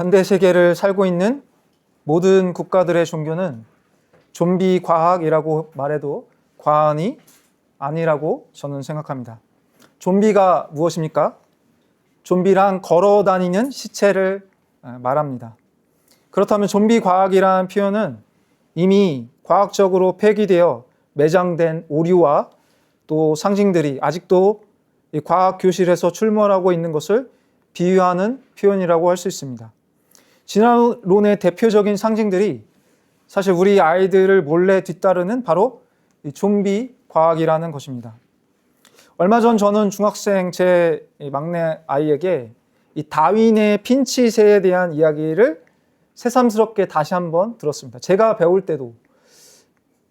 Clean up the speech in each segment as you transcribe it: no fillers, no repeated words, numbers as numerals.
현대 세계를 살고 있는 모든 국가들의 종교는 좀비 과학이라고 말해도 과언이 아니라고 저는 생각합니다. 좀비가 무엇입니까? 좀비란 걸어 다니는 시체를 말합니다. 그렇다면 좀비 과학이라는 표현은 이미 과학적으로 폐기되어 매장된 오류와 또 상징들이 아직도 이 과학 교실에서 출몰하고 있는 것을 비유하는 표현이라고 할 수 있습니다. 진화론의 대표적인 상징들이 사실 우리 아이들을 몰래 뒤따르는 바로 이 좀비 과학이라는 것입니다. 얼마 전 저는 중학생 제 막내 아이에게 이 다윈의 핀치새에 대한 이야기를 새삼스럽게 다시 한번 들었습니다. 제가 배울 때도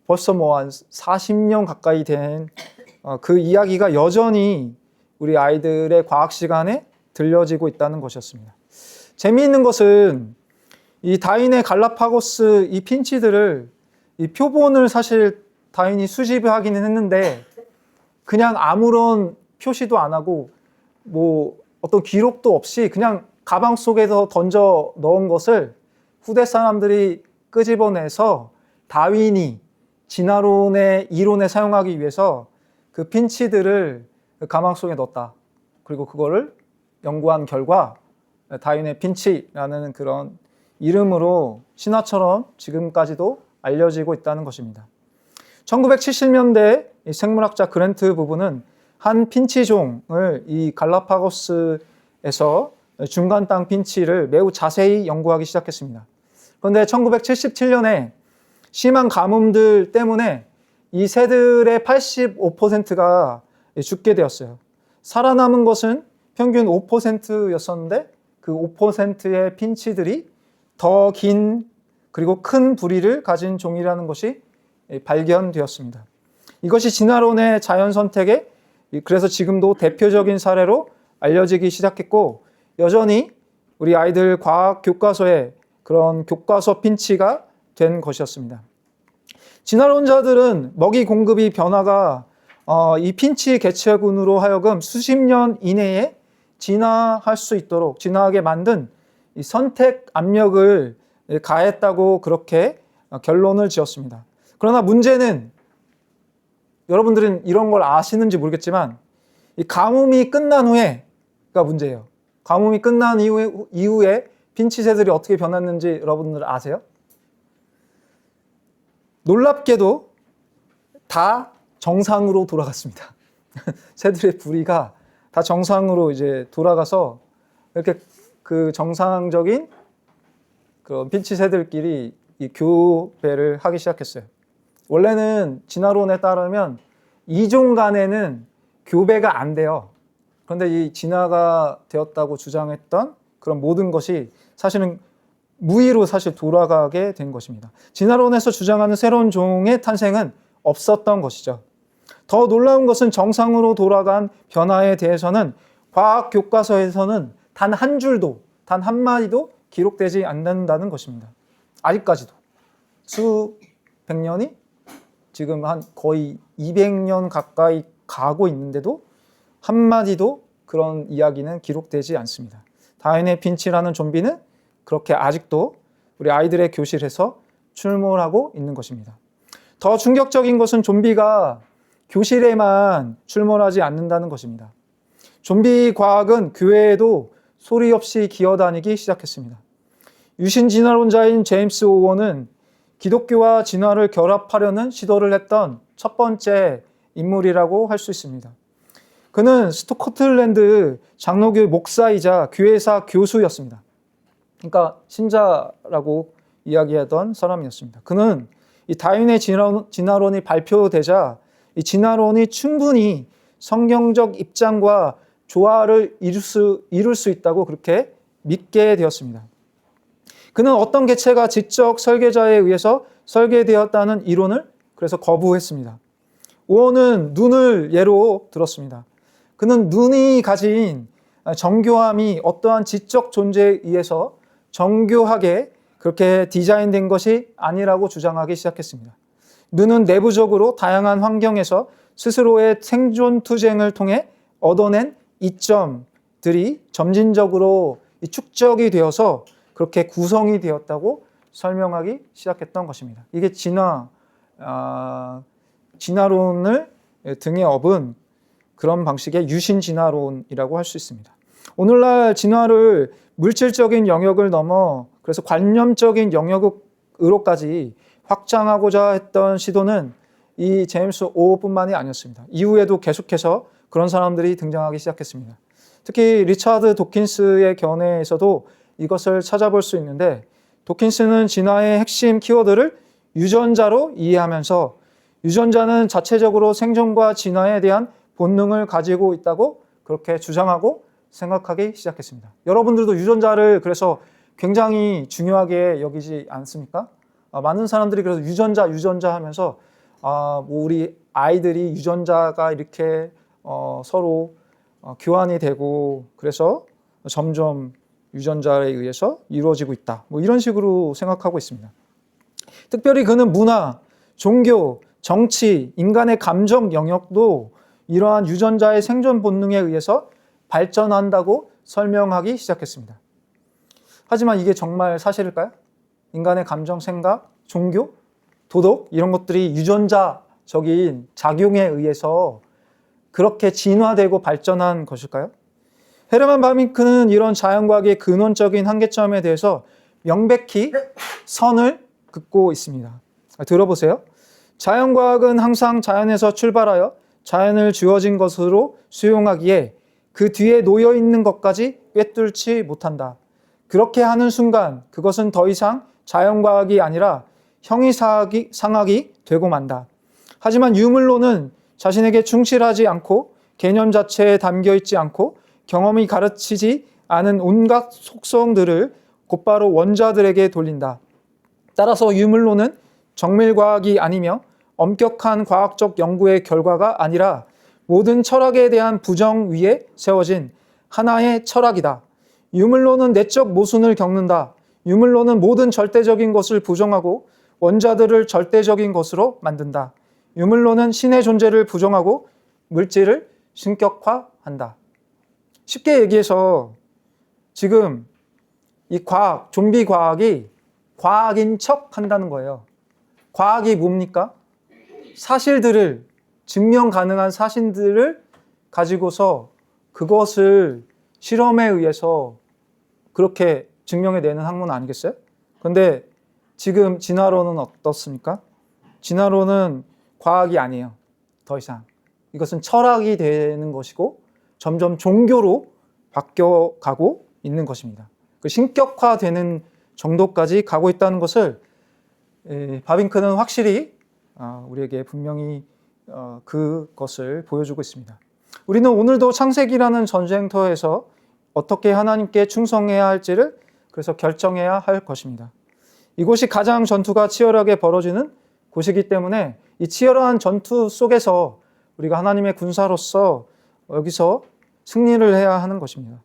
벌써 한 40년 가까이 된 그 이야기가 여전히 우리 아이들의 과학 시간에 들려지고 있다는 것이었습니다. 재미있는 것은 이 다윈의 갈라파고스 이 핀치들을 이 표본을 사실 다윈이 수집하기는 했는데 그냥 아무런 표시도 안 하고 어떤 기록도 없이 그냥 가방 속에서 던져 넣은 것을 후대 사람들이 끄집어내서 다윈이 진화론의 이론에 사용하기 위해서 그 핀치들을 가방 속에 넣었다. 그리고 그거를 연구한 결과 다윈의 핀치라는 그런 이름으로 신화처럼 지금까지도 알려지고 있다는 것입니다. 1970년대 생물학자 그랜트 부부는 한 핀치종을 이 갈라파고스에서 중간 땅 핀치를 매우 자세히 연구하기 시작했습니다. 그런데 1977년에 심한 가뭄들 때문에 이 새들의 85%가 죽게 되었어요. 살아남은 것은 평균 5%였었는데 그 5%의 핀치들이 더 긴 그리고 큰 부리를 가진 종이라는 것이 발견되었습니다. 이것이 진화론의 자연 선택에 그래서 지금도 대표적인 사례로 알려지기 시작했고 여전히 우리 아이들 과학 교과서에 그런 교과서 핀치가 된 것이었습니다. 진화론자들은 먹이 공급이 변화가 이 핀치 개체군으로 하여금 수십 년 이내에 진화할 수 있도록 진화하게 만든 이 선택 압력을 가했다고 그렇게 결론을 지었습니다. 그러나 문제는 여러분들은 이런 걸 아시는지 모르겠지만 이 가뭄이 끝난 후에가 문제예요. 가뭄이 끝난 이후에 핀치새들이 어떻게 변했는지 여러분들 아세요? 놀랍게도 다 정상으로 돌아갔습니다. 새들의 부리가 다 정상으로 이제 돌아가서 이렇게 그 정상적인 그런 핀치 새들끼리 이 교배를 하기 시작했어요. 원래는 진화론에 따르면 이종 간에는 교배가 안 돼요. 그런데 이 진화가 되었다고 주장했던 그런 모든 것이 사실은 무의로 사실 돌아가게 된 것입니다. 진화론에서 주장하는 새로운 종의 탄생은 없었던 것이죠. 더 놀라운 것은 정상으로 돌아간 변화에 대해서는 과학 교과서에서는 단 한 줄도, 단 한 마디도 기록되지 않는다는 것입니다. 아직까지도 수백 년이 지금 한 거의 200년 가까이 가고 있는데도 한마디도 그런 이야기는 기록되지 않습니다. 다윈의 핀치라는 좀비는 그렇게 아직도 우리 아이들의 교실에서 출몰하고 있는 것입니다. 더 충격적인 것은 좀비가 교실에만 출몰하지 않는다는 것입니다. 좀비 과학은 교회에도 소리 없이 기어다니기 시작했습니다. 유신 진화론자인 제임스 오원은 기독교와 진화를 결합하려는 시도를 했던 첫 번째 인물이라고 할 수 있습니다. 그는 스코틀랜드 장로교 목사이자 교회사 교수였습니다. 그러니까 신자라고 이야기하던 사람이었습니다. 그는 이 다윈의 진화론이 발표되자 이 진화론이 충분히 성경적 입장과 조화를 이룰 수 있다고 그렇게 믿게 되었습니다. 그는 어떤 개체가 지적 설계자에 의해서 설계되었다는 이론을 그래서 거부했습니다. 오원은 눈을 예로 들었습니다. 그는 눈이 가진 정교함이 어떠한 지적 존재에 의해서 정교하게 그렇게 디자인된 것이 아니라고 주장하기 시작했습니다. 눈은 내부적으로 다양한 환경에서 스스로의 생존 투쟁을 통해 얻어낸 이점들이 점진적으로 축적이 되어서 그렇게 구성이 되었다고 설명하기 시작했던 것입니다. 이게 진화론을 등에 업은 그런 방식의 유신 진화론이라고 할 수 있습니다. 오늘날 진화를 물질적인 영역을 넘어 그래서 관념적인 영역으로까지 확장하고자 했던 시도는 이 제임스 오뿐만이 아니었습니다. 이후에도 계속해서 그런 사람들이 등장하기 시작했습니다. 특히 리차드 도킨스의 견해에서도 이것을 찾아볼 수 있는데, 도킨스는 진화의 핵심 키워드를 유전자로 이해하면서 유전자는 자체적으로 생존과 진화에 대한 본능을 가지고 있다고 그렇게 주장하고 생각하기 시작했습니다. 여러분들도 유전자를 그래서 굉장히 중요하게 여기지 않습니까? 많은 사람들이 그래서 유전자 하면서 뭐 우리 아이들이 유전자가 이렇게 서로 교환이 되고 그래서 점점 유전자에 의해서 이루어지고 있다. 뭐 이런 식으로 생각하고 있습니다. 특별히 그는 문화, 종교, 정치, 인간의 감정 영역도 이러한 유전자의 생존 본능에 의해서 발전한다고 설명하기 시작했습니다. 하지만 이게 정말 사실일까요? 인간의 감정, 생각, 종교, 도덕 이런 것들이 유전자적인 작용에 의해서 그렇게 진화되고 발전한 것일까요? 헤르만 바빙크는 이런 자연과학의 근원적인 한계점에 대해서 명백히 선을 긋고 있습니다. 들어보세요. 자연과학은 항상 자연에서 출발하여 자연을 주어진 것으로 수용하기에 그 뒤에 놓여있는 것까지 꿰뚫지 못한다. 그렇게 하는 순간 그것은 더 이상 자연과학이 아니라 형이상학이 되고 만다. 하지만 유물론은 자신에게 충실하지 않고 개념 자체에 담겨있지 않고 경험이 가르치지 않은 온갖 속성들을 곧바로 원자들에게 돌린다. 따라서 유물론은 정밀과학이 아니며 엄격한 과학적 연구의 결과가 아니라 모든 철학에 대한 부정 위에 세워진 하나의 철학이다. 유물론은 내적 모순을 겪는다. 유물론은 모든 절대적인 것을 부정하고 원자들을 절대적인 것으로 만든다. 유물론은 신의 존재를 부정하고 물질을 신격화한다. 쉽게 얘기해서 지금 이 과학, 좀비 과학이 과학인 척 한다는 거예요. 과학이 뭡니까? 사실들을, 증명 가능한 사실들을 가지고서 그것을 실험에 의해서 그렇게 증명해내는 학문 아니겠어요? 그런데 지금 진화론은 어떻습니까? 진화론은 과학이 아니에요. 더 이상. 이것은 철학이 되는 것이고 점점 종교로 바뀌어가고 있는 것입니다. 그 신격화되는 정도까지 가고 있다는 것을 바빙크는 확실히 우리에게 분명히 그것을 보여주고 있습니다. 우리는 오늘도 창세기라는 전쟁터에서 어떻게 하나님께 충성해야 할지를 그래서 결정해야 할 것입니다. 이곳이 가장 전투가 치열하게 벌어지는 곳이기 때문에 이 치열한 전투 속에서 우리가 하나님의 군사로서 여기서 승리를 해야 하는 것입니다.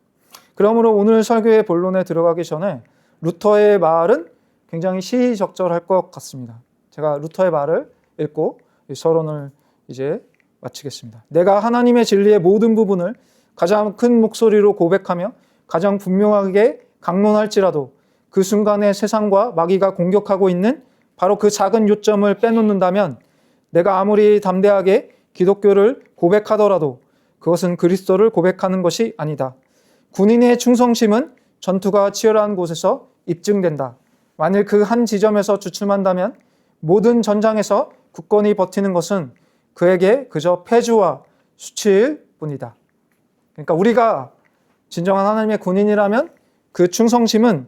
그러므로 오늘 설교의 본론에 들어가기 전에 루터의 말은 굉장히 시의적절할 것 같습니다. 제가 루터의 말을 읽고 이 서론을 이제 마치겠습니다. 내가 하나님의 진리의 모든 부분을 가장 큰 목소리로 고백하며 가장 분명하게 강론할지라도 그 순간에 세상과 마귀가 공격하고 있는 바로 그 작은 요점을 빼놓는다면 내가 아무리 담대하게 기독교를 고백하더라도 그것은 그리스도를 고백하는 것이 아니다. 군인의 충성심은 전투가 치열한 곳에서 입증된다. 만일 그 한 지점에서 주춤한다면 모든 전장에서 굳건히 버티는 것은 그에게 그저 패주와 수치일 뿐이다. 그러니까 우리가 진정한 하나님의 군인이라면 그 충성심은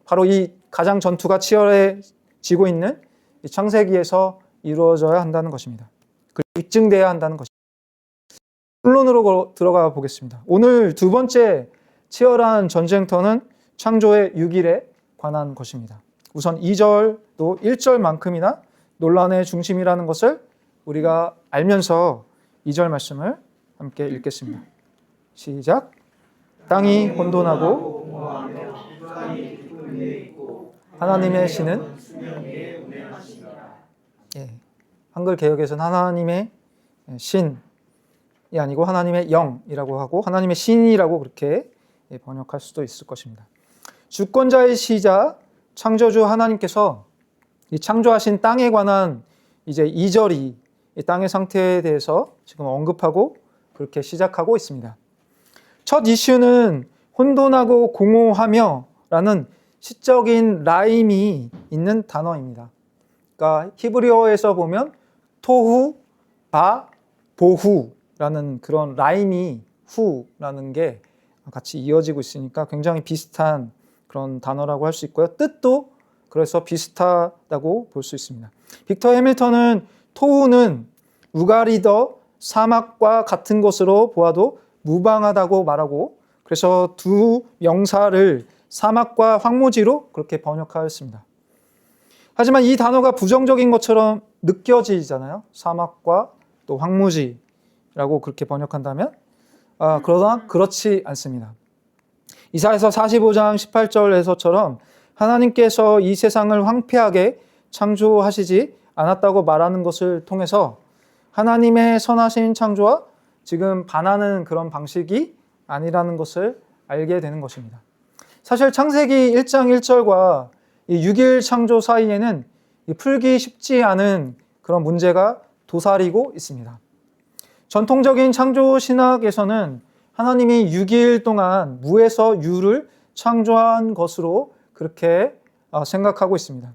바로 이 가장 전투가 치열해지고 있는 이 창세기에서 이루어져야 한다는 것입니다. 그리고 입증돼야 한다는 것입니다. 본론으로 들어가 보겠습니다. 오늘 두 번째 치열한 전쟁터는 창조의 6일에 관한 것입니다. 우선 2절도 1절만큼이나 논란의 중심이라는 것을 우리가 알면서 2절 말씀을 함께 읽겠습니다. 시작. 땅이 혼돈하고 하나님의 신은 한글 개역에서는 하나님의 신이 아니고 하나님의 영이라고 하고 하나님의 신이라고 그렇게 번역할 수도 있을 것입니다. 주권자이시자 창조주 하나님께서 이 창조하신 땅에 관한 이제 2절이 이 땅의 상태에 대해서 지금 언급하고 그렇게 시작하고 있습니다. 첫 이슈는 혼돈하고 공허하며 라는 시적인 라임이 있는 단어입니다. 그러니까 히브리어에서 보면 토후, 바, 보후라는 그런 라임이 후라는 게 같이 이어지고 있으니까 굉장히 비슷한 그런 단어라고 할 수 있고요. 뜻도 그래서 비슷하다고 볼 수 있습니다. 빅터 해밀턴은 토후는 우가리더 사막과 같은 것으로 보아도 무방하다고 말하고 그래서 두 명사를 사막과 황무지로 그렇게 번역하였습니다. 하지만 이 단어가 부정적인 것처럼 느껴지잖아요. 사막과 또 황무지라고 그렇게 번역한다면 그러나 그렇지 않습니다. 이사야서 45장 18절에서처럼 하나님께서 이 세상을 황폐하게 창조하시지 않았다고 말하는 것을 통해서 하나님의 선하신 창조와 지금 반하는 그런 방식이 아니라는 것을 알게 되는 것입니다. 사실 창세기 1장 1절과 이 6일 창조 사이에는 풀기 쉽지 않은 그런 문제가 도사리고 있습니다. 전통적인 창조 신학에서는 하나님이 6일 동안 무에서 유를 창조한 것으로 그렇게 생각하고 있습니다.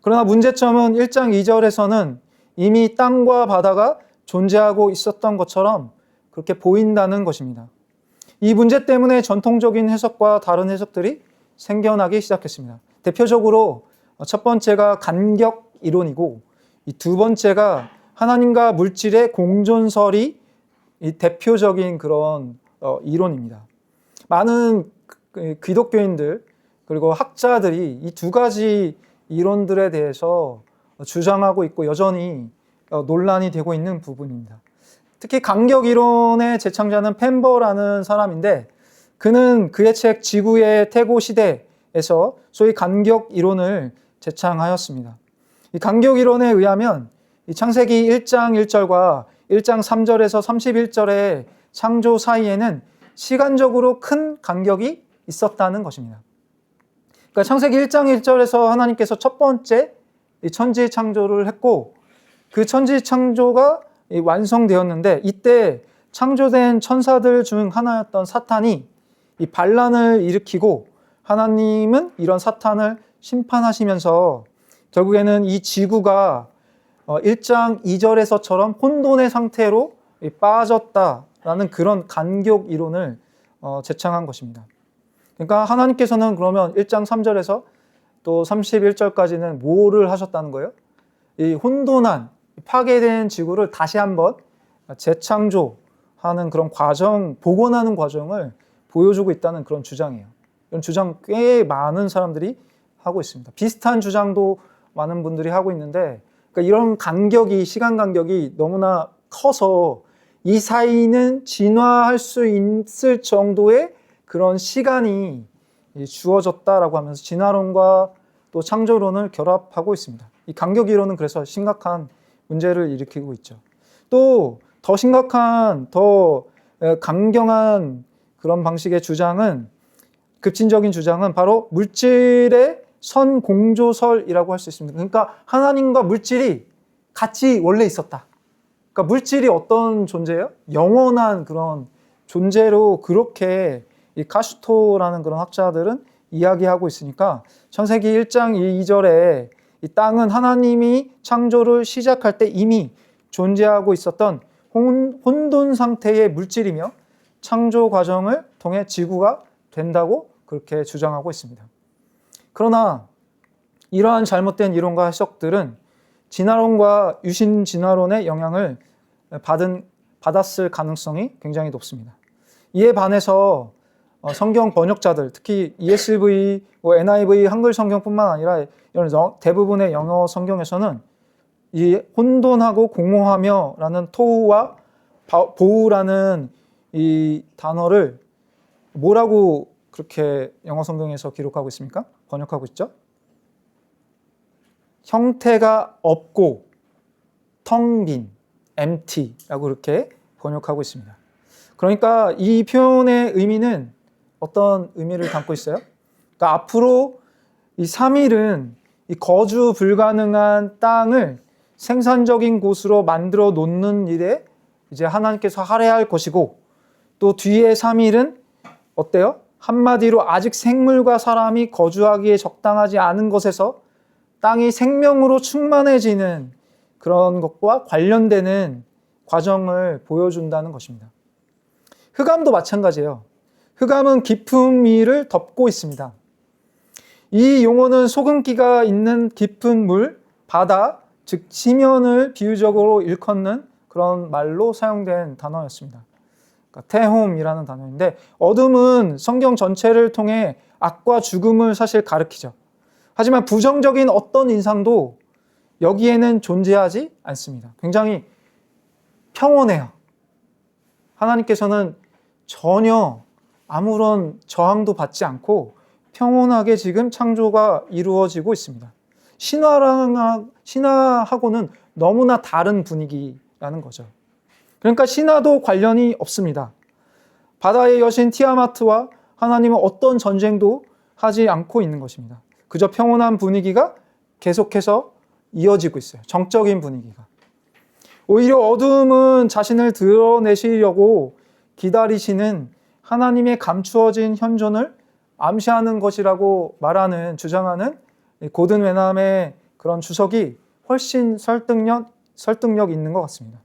그러나 문제점은 1장 2절에서는 이미 땅과 바다가 존재하고 있었던 것처럼 그렇게 보인다는 것입니다. 이 문제 때문에 전통적인 해석과 다른 해석들이 생겨나기 시작했습니다. 대표적으로 첫 번째가 간격 이론이고 이 두 번째가 하나님과 물질의 공존설이 이 대표적인 그런 이론입니다. 많은 기독교인들 그리고 학자들이 이 두 가지 이론들에 대해서 주장하고 있고 여전히 논란이 되고 있는 부분입니다. 특히 간격 이론의 제창자는 펜버라는 사람인데 그는 그의 책 지구의 태고 시대에서 소위 간격 이론을 제창하였습니다. 이 간격 이론에 의하면 이 창세기 1장 1절과 1장 3절에서 31절의 창조 사이에는 시간적으로 큰 간격이 있었다는 것입니다. 그러니까 창세기 1장 1절에서 하나님께서 첫 번째 이 천지 창조를 했고 그 천지 창조가 완성되었는데 이때 창조된 천사들 중 하나였던 사탄이 이 반란을 일으키고 하나님은 이런 사탄을 심판하시면서 결국에는 이 지구가 1장 2절에서처럼 혼돈의 상태로 빠졌다라는 그런 간격 이론을 제창한 것입니다. 그러니까 하나님께서는 그러면 1장 3절에서 또 31절까지는 뭐를 하셨다는 거예요? 이 혼돈한 파괴된 지구를 다시 한번 재창조하는 그런 과정, 복원하는 과정을 보여주고 있다는 그런 주장이에요. 이런 주장 꽤 많은 사람들이 하고 있습니다. 비슷한 주장도 많은 분들이 하고 있는데 그러니까 이런 간격이 시간 간격이 너무나 커서 이 사이는 진화할 수 있을 정도의 그런 시간이 주어졌다라고 하면서 진화론과 또 창조론을 결합하고 있습니다. 이 간격 이론은 그래서 심각한 문제를 일으키고 있죠. 또 더 심각한, 더 강경한 그런 방식의 주장은 급진적인 주장은 바로 물질의 선공조설이라고 할 수 있습니다. 그러니까 하나님과 물질이 같이 원래 있었다. 그러니까 물질이 어떤 존재예요? 영원한 그런 존재로 그렇게 이 카슈토라는 그런 학자들은 이야기하고 있으니까 창세기 1장 2절에 이 땅은 하나님이 창조를 시작할 때 이미 존재하고 있었던 혼돈 상태의 물질이며 창조 과정을 통해 지구가 된다고 그렇게 주장하고 있습니다. 그러나 이러한 잘못된 이론과 해석들은 진화론과 유신 진화론의 영향을 받았을 가능성이 굉장히 높습니다. 이에 반해서 성경 번역자들, 특히 ESV, NIV 한글 성경뿐만 아니라 이런 대부분의 영어 성경에서는 이 혼돈하고 공허하며 라는 토우와 보우라는 이 단어를 뭐라고 그렇게 영어 성경에서 기록하고 있습니까? 번역하고 있죠? 형태가 없고 텅 빈, empty라고 그렇게 번역하고 있습니다. 그러니까 이 표현의 의미는 어떤 의미를 담고 있어요? 그러니까 앞으로 이 3일은 이 거주 불가능한 땅을 생산적인 곳으로 만들어 놓는 일에 이제 하나님께서 할애할 것이고, 또 뒤에 3일은 어때요? 한마디로 아직 생물과 사람이 거주하기에 적당하지 않은 것에서 땅이 생명으로 충만해지는 그런 것과 관련되는 과정을 보여준다는 것입니다. 흑암도 마찬가지예요. 흑암은 깊은 위를 덮고 있습니다. 이 용어는 소금기가 있는 깊은 물, 바다, 즉 지면을 비유적으로 일컫는 그런 말로 사용된 단어였습니다. 그러니까 테홈이라는 단어인데, 어둠은 성경 전체를 통해 악과 죽음을 사실 가리키죠. 하지만 부정적인 어떤 인상도 여기에는 존재하지 않습니다. 굉장히 평온해요. 하나님께서는 전혀 아무런 저항도 받지 않고 평온하게 지금 창조가 이루어지고 있습니다. 신화하고는 너무나 다른 분위기라는 거죠. 그러니까 신화도 관련이 없습니다. 바다의 여신 티아마트와 하나님은 어떤 전쟁도 하지 않고 있는 것입니다. 그저 평온한 분위기가 계속해서 이어지고 있어요. 정적인 분위기가. 오히려 어둠은 자신을 드러내시려고 기다리시는 하나님의 감추어진 현존을 암시하는 것이라고 주장하는 고든 웬함의 그런 주석이 훨씬 설득력 있는 것 같습니다.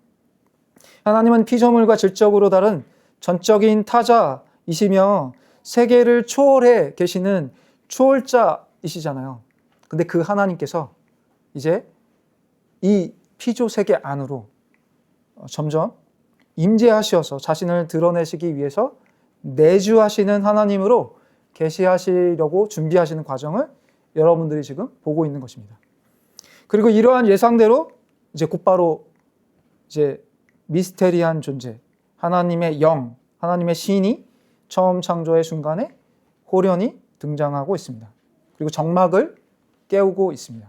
하나님은 피조물과 질적으로 다른 전적인 타자이시며 세계를 초월해 계시는 초월자이시잖아요. 근데 그 하나님께서 이제 이 피조 세계 안으로 점점 임재하셔서 자신을 드러내시기 위해서 내주하시는 하나님으로 계시하시려고 준비하시는 과정을 여러분들이 지금 보고 있는 것입니다. 그리고 이러한 예상대로 이제 곧바로 이제 미스테리한 존재, 하나님의 영, 하나님의 신이 처음 창조의 순간에 호련히 등장하고 있습니다. 그리고 정막을 깨우고 있습니다.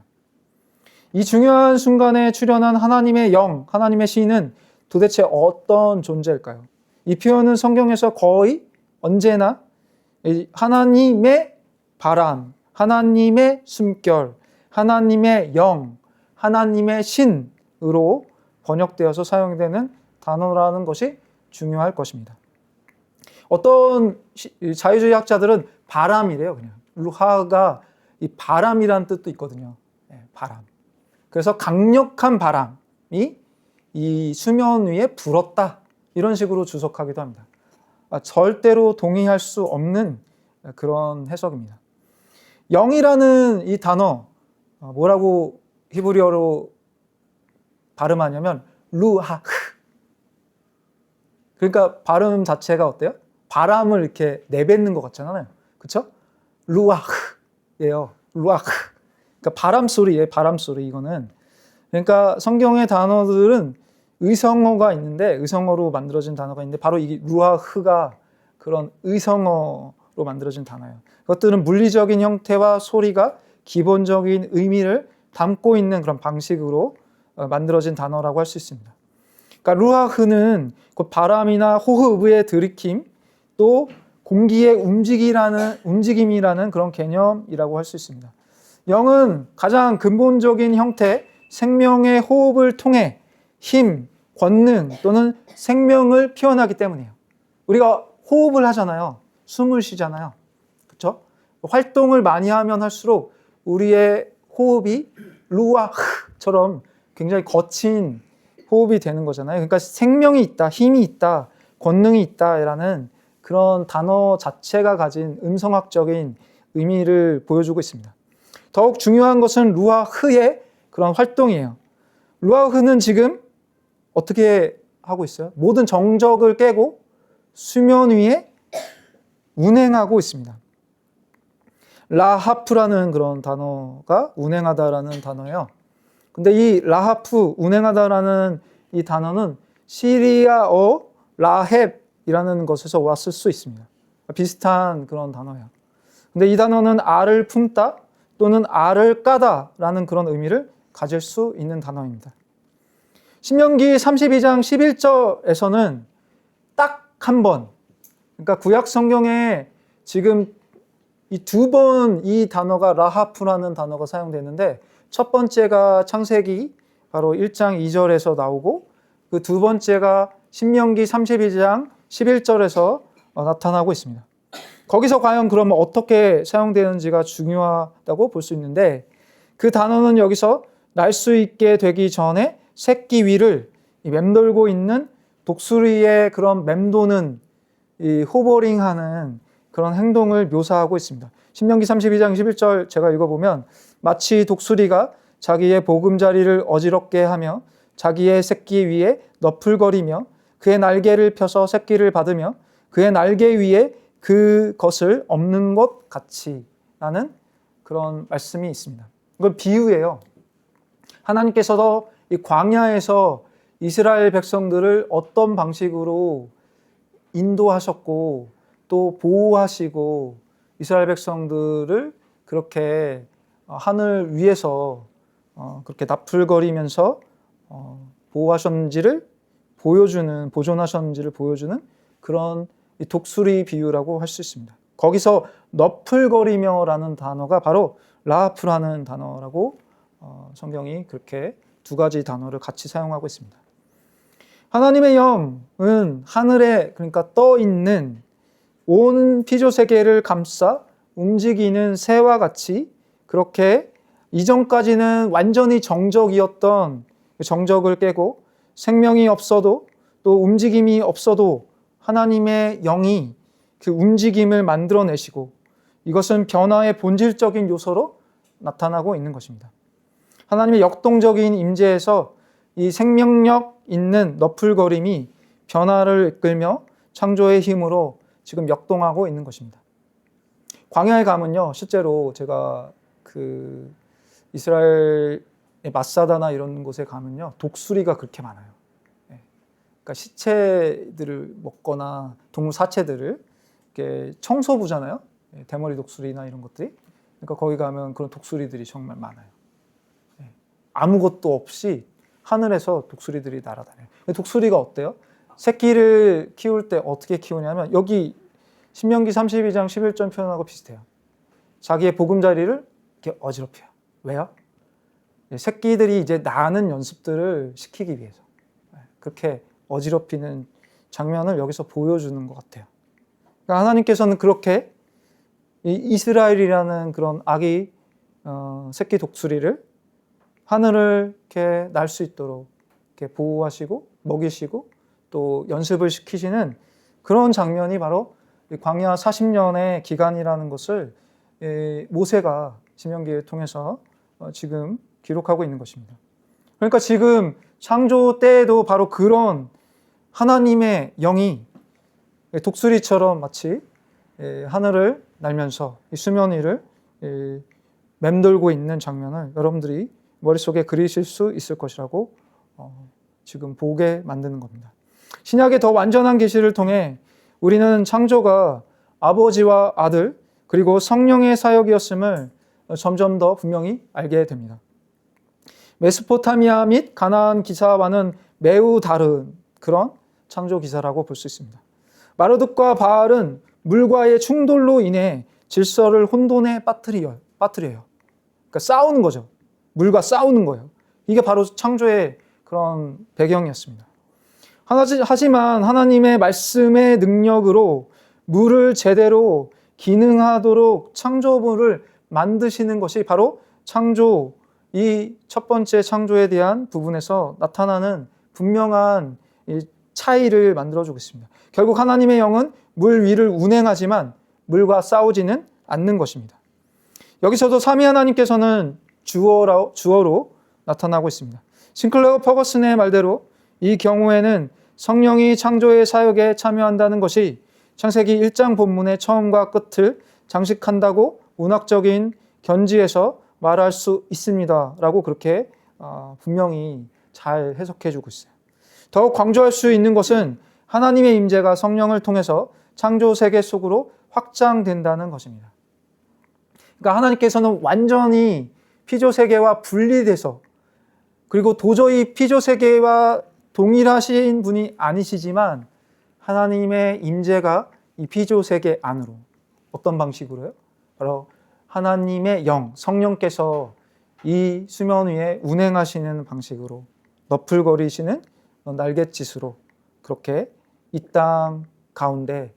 이 중요한 순간에 출현한 하나님의 영, 하나님의 신은 도대체 어떤 존재일까요? 이 표현은 성경에서 거의 언제나 하나님의 바람, 하나님의 숨결, 하나님의 영, 하나님의 신으로 번역되어서 사용되는 단어라는 것이 중요할 것입니다. 어떤 자유주의 학자들은 바람이래요. 그냥 루하가 이 바람이라는 뜻도 있거든요. 바람. 그래서 강력한 바람이 이 수면 위에 불었다, 이런 식으로 주석하기도 합니다. 절대로 동의할 수 없는 그런 해석입니다. 영이라는 이 단어, 뭐라고 히브리어로 발음하냐면 루하흐. 그러니까 발음 자체가 어때요? 바람을 이렇게 내뱉는 것 같잖아요. 그렇죠? 루아흐예요. 루아흐. 그러니까 바람 소리예요. 바람 소리. 이거는. 그러니까 성경의 단어들은 의성어가 있는데, 의성어로 만들어진 단어가 있는데, 바로 이 루아흐가 그런 의성어로 만들어진 단어예요. 그것들은 물리적인 형태와 소리가 기본적인 의미를 담고 있는 그런 방식으로 만들어진 단어라고 할 수 있습니다. 그러니까 루아흐는 곧 바람이나 호흡의 들이킴, 또 공기의 움직임이라는 그런 개념이라고 할 수 있습니다. 영은 가장 근본적인 형태, 생명의 호흡을 통해 힘, 권능 또는 생명을 표현하기 때문이에요. 우리가 호흡을 하잖아요. 숨을 쉬잖아요. 그렇죠? 활동을 많이 하면 할수록 우리의 호흡이 루아흐처럼 굉장히 거친 호흡이 되는 거잖아요. 그러니까 생명이 있다, 힘이 있다, 권능이 있다라는 그런 단어 자체가 가진 음성학적인 의미를 보여주고 있습니다. 더욱 중요한 것은 루아흐의 그런 활동이에요. 루아흐는 지금 어떻게 하고 있어요? 모든 정적을 깨고 수면 위에 운행하고 있습니다. 라하프라는 그런 단어가 운행하다라는 단어예요. 근데 이 라하프, 운행하다라는 이 단어는 시리아어 라헵이라는 것에서 왔을 수 있습니다. 비슷한 그런 단어예요. 근데 이 단어는 알을 품다 또는 알을 까다라는 그런 의미를 가질 수 있는 단어입니다. 신명기 32장 11절에서는 딱 한 번, 그러니까 구약 성경에 지금 이 두 번 이 단어가 라하프라는 단어가 사용되는데 첫 번째가 창세기 바로 1장 2절에서 나오고 그 두 번째가 신명기 32장 11절에서 나타나고 있습니다. 거기서 과연 그러면 어떻게 사용되는지가 중요하다고 볼 수 있는데 그 단어는 여기서 날 수 있게 되기 전에 새끼 위를 맴돌고 있는 독수리의 그런 맴도는 이 호버링하는 그런 행동을 묘사하고 있습니다. 신명기 32장 11절 제가 읽어보면 마치 독수리가 자기의 보금자리를 어지럽게 하며 자기의 새끼 위에 너풀거리며 그의 날개를 펴서 새끼를 받으며 그의 날개 위에 그것을 엎는 것 같이 라는 그런 말씀이 있습니다. 이건 비유예요. 하나님께서도 이 광야에서 이스라엘 백성들을 어떤 방식으로 인도하셨고 또 보호하시고 이스라엘 백성들을 그렇게 하늘 위에서 그렇게 나풀거리면서 보호하셨는지를 보여주는, 보존하셨는지를 보여주는 그런 독수리 비유라고 할 수 있습니다. 거기서 너풀거리며라는 단어가 바로 라하프라는 단어라고 성경이 그렇게 두 가지 단어를 같이 사용하고 있습니다. 하나님의 영은 하늘에 그러니까 떠 있는 온 피조 세계를 감싸 움직이는 새와 같이 그렇게 이전까지는 완전히 정적이었던 정적을 깨고 생명이 없어도 또 움직임이 없어도 하나님의 영이 그 움직임을 만들어내시고 이것은 변화의 본질적인 요소로 나타나고 있는 것입니다. 하나님의 역동적인 임재에서 이 생명력 있는 너풀거림이 변화를 이끌며 창조의 힘으로 지금 역동하고 있는 것입니다. 광야에 가면요, 실제로 제가 그 이스라엘의 마사다나 이런 곳에 가면요, 독수리가 그렇게 많아요. 그러니까 시체들을 먹거나 동물 사체들을 이렇게 청소부잖아요. 대머리 독수리나 이런 것들이. 그러니까 거기 가면 그런 독수리들이 정말 많아요. 아무것도 없이 하늘에서 독수리들이 날아다녀요. 독수리가 어때요? 새끼를 키울 때 어떻게 키우냐면 여기 신명기 32장 11절 표현하고 비슷해요. 자기의 보금자리를 이렇게 어지럽혀요. 왜요? 새끼들이 이제 나는 연습들을 시키기 위해서 그렇게 어지럽히는 장면을 여기서 보여주는 것 같아요. 그러니까 하나님께서는 그렇게 이스라엘이라는 그런 아기 새끼 독수리를 하늘을 이렇게 날 수 있도록 이렇게 보호하시고 먹이시고 또 연습을 시키시는 그런 장면이 바로 광야 40년의 기간이라는 것을 모세가 신명기를 통해서 지금 기록하고 있는 것입니다. 그러니까 지금 창조 때에도 바로 그런 하나님의 영이 독수리처럼 마치 하늘을 날면서 수면 위를 맴돌고 있는 장면을 여러분들이 머릿속에 그리실 수 있을 것이라고 지금 보게 만드는 겁니다. 신약의 더 완전한 계시를 통해 우리는 창조가 아버지와 아들 그리고 성령의 사역이었음을 점점 더 분명히 알게 됩니다. 메소포타미아 및 가나안 기사와는 매우 다른 그런 창조 기사라고 볼 수 있습니다. 마르둑과 바알은 물과의 충돌로 인해 질서를 혼돈에 빠뜨려요. 그러니까 싸우는 거죠. 물과 싸우는 거예요. 이게 바로 창조의 그런 배경이었습니다. 하지만 하나님의 말씀의 능력으로 물을 제대로 기능하도록 창조물을 만드시는 것이 바로 창조, 이 첫 번째 창조에 대한 부분에서 나타나는 분명한 차이를 만들어주고 있습니다. 결국 하나님의 영은 물 위를 운행하지만 물과 싸우지는 않는 것입니다. 여기서도 삼위 하나님께서는 주어로 나타나고 있습니다. 싱클레어 퍼거슨의 말대로 이 경우에는 성령이 창조의 사역에 참여한다는 것이 창세기 1장 본문의 처음과 끝을 장식한다고 문학적인 견지에서 말할 수 있습니다. 라고 그렇게 분명히 잘 해석해 주고 있어요. 더욱 강조할 수 있는 것은 하나님의 임재가 성령을 통해서 창조 세계 속으로 확장된다는 것입니다. 그러니까 하나님께서는 완전히 피조 세계와 분리돼서 그리고 도저히 피조 세계와 동일하신 분이 아니시지만 하나님의 임재가 이 피조 세계 안으로 어떤 방식으로요? 바로 하나님의 영, 성령께서 이 수면 위에 운행하시는 방식으로 너풀거리시는 날갯짓으로 그렇게 이 땅 가운데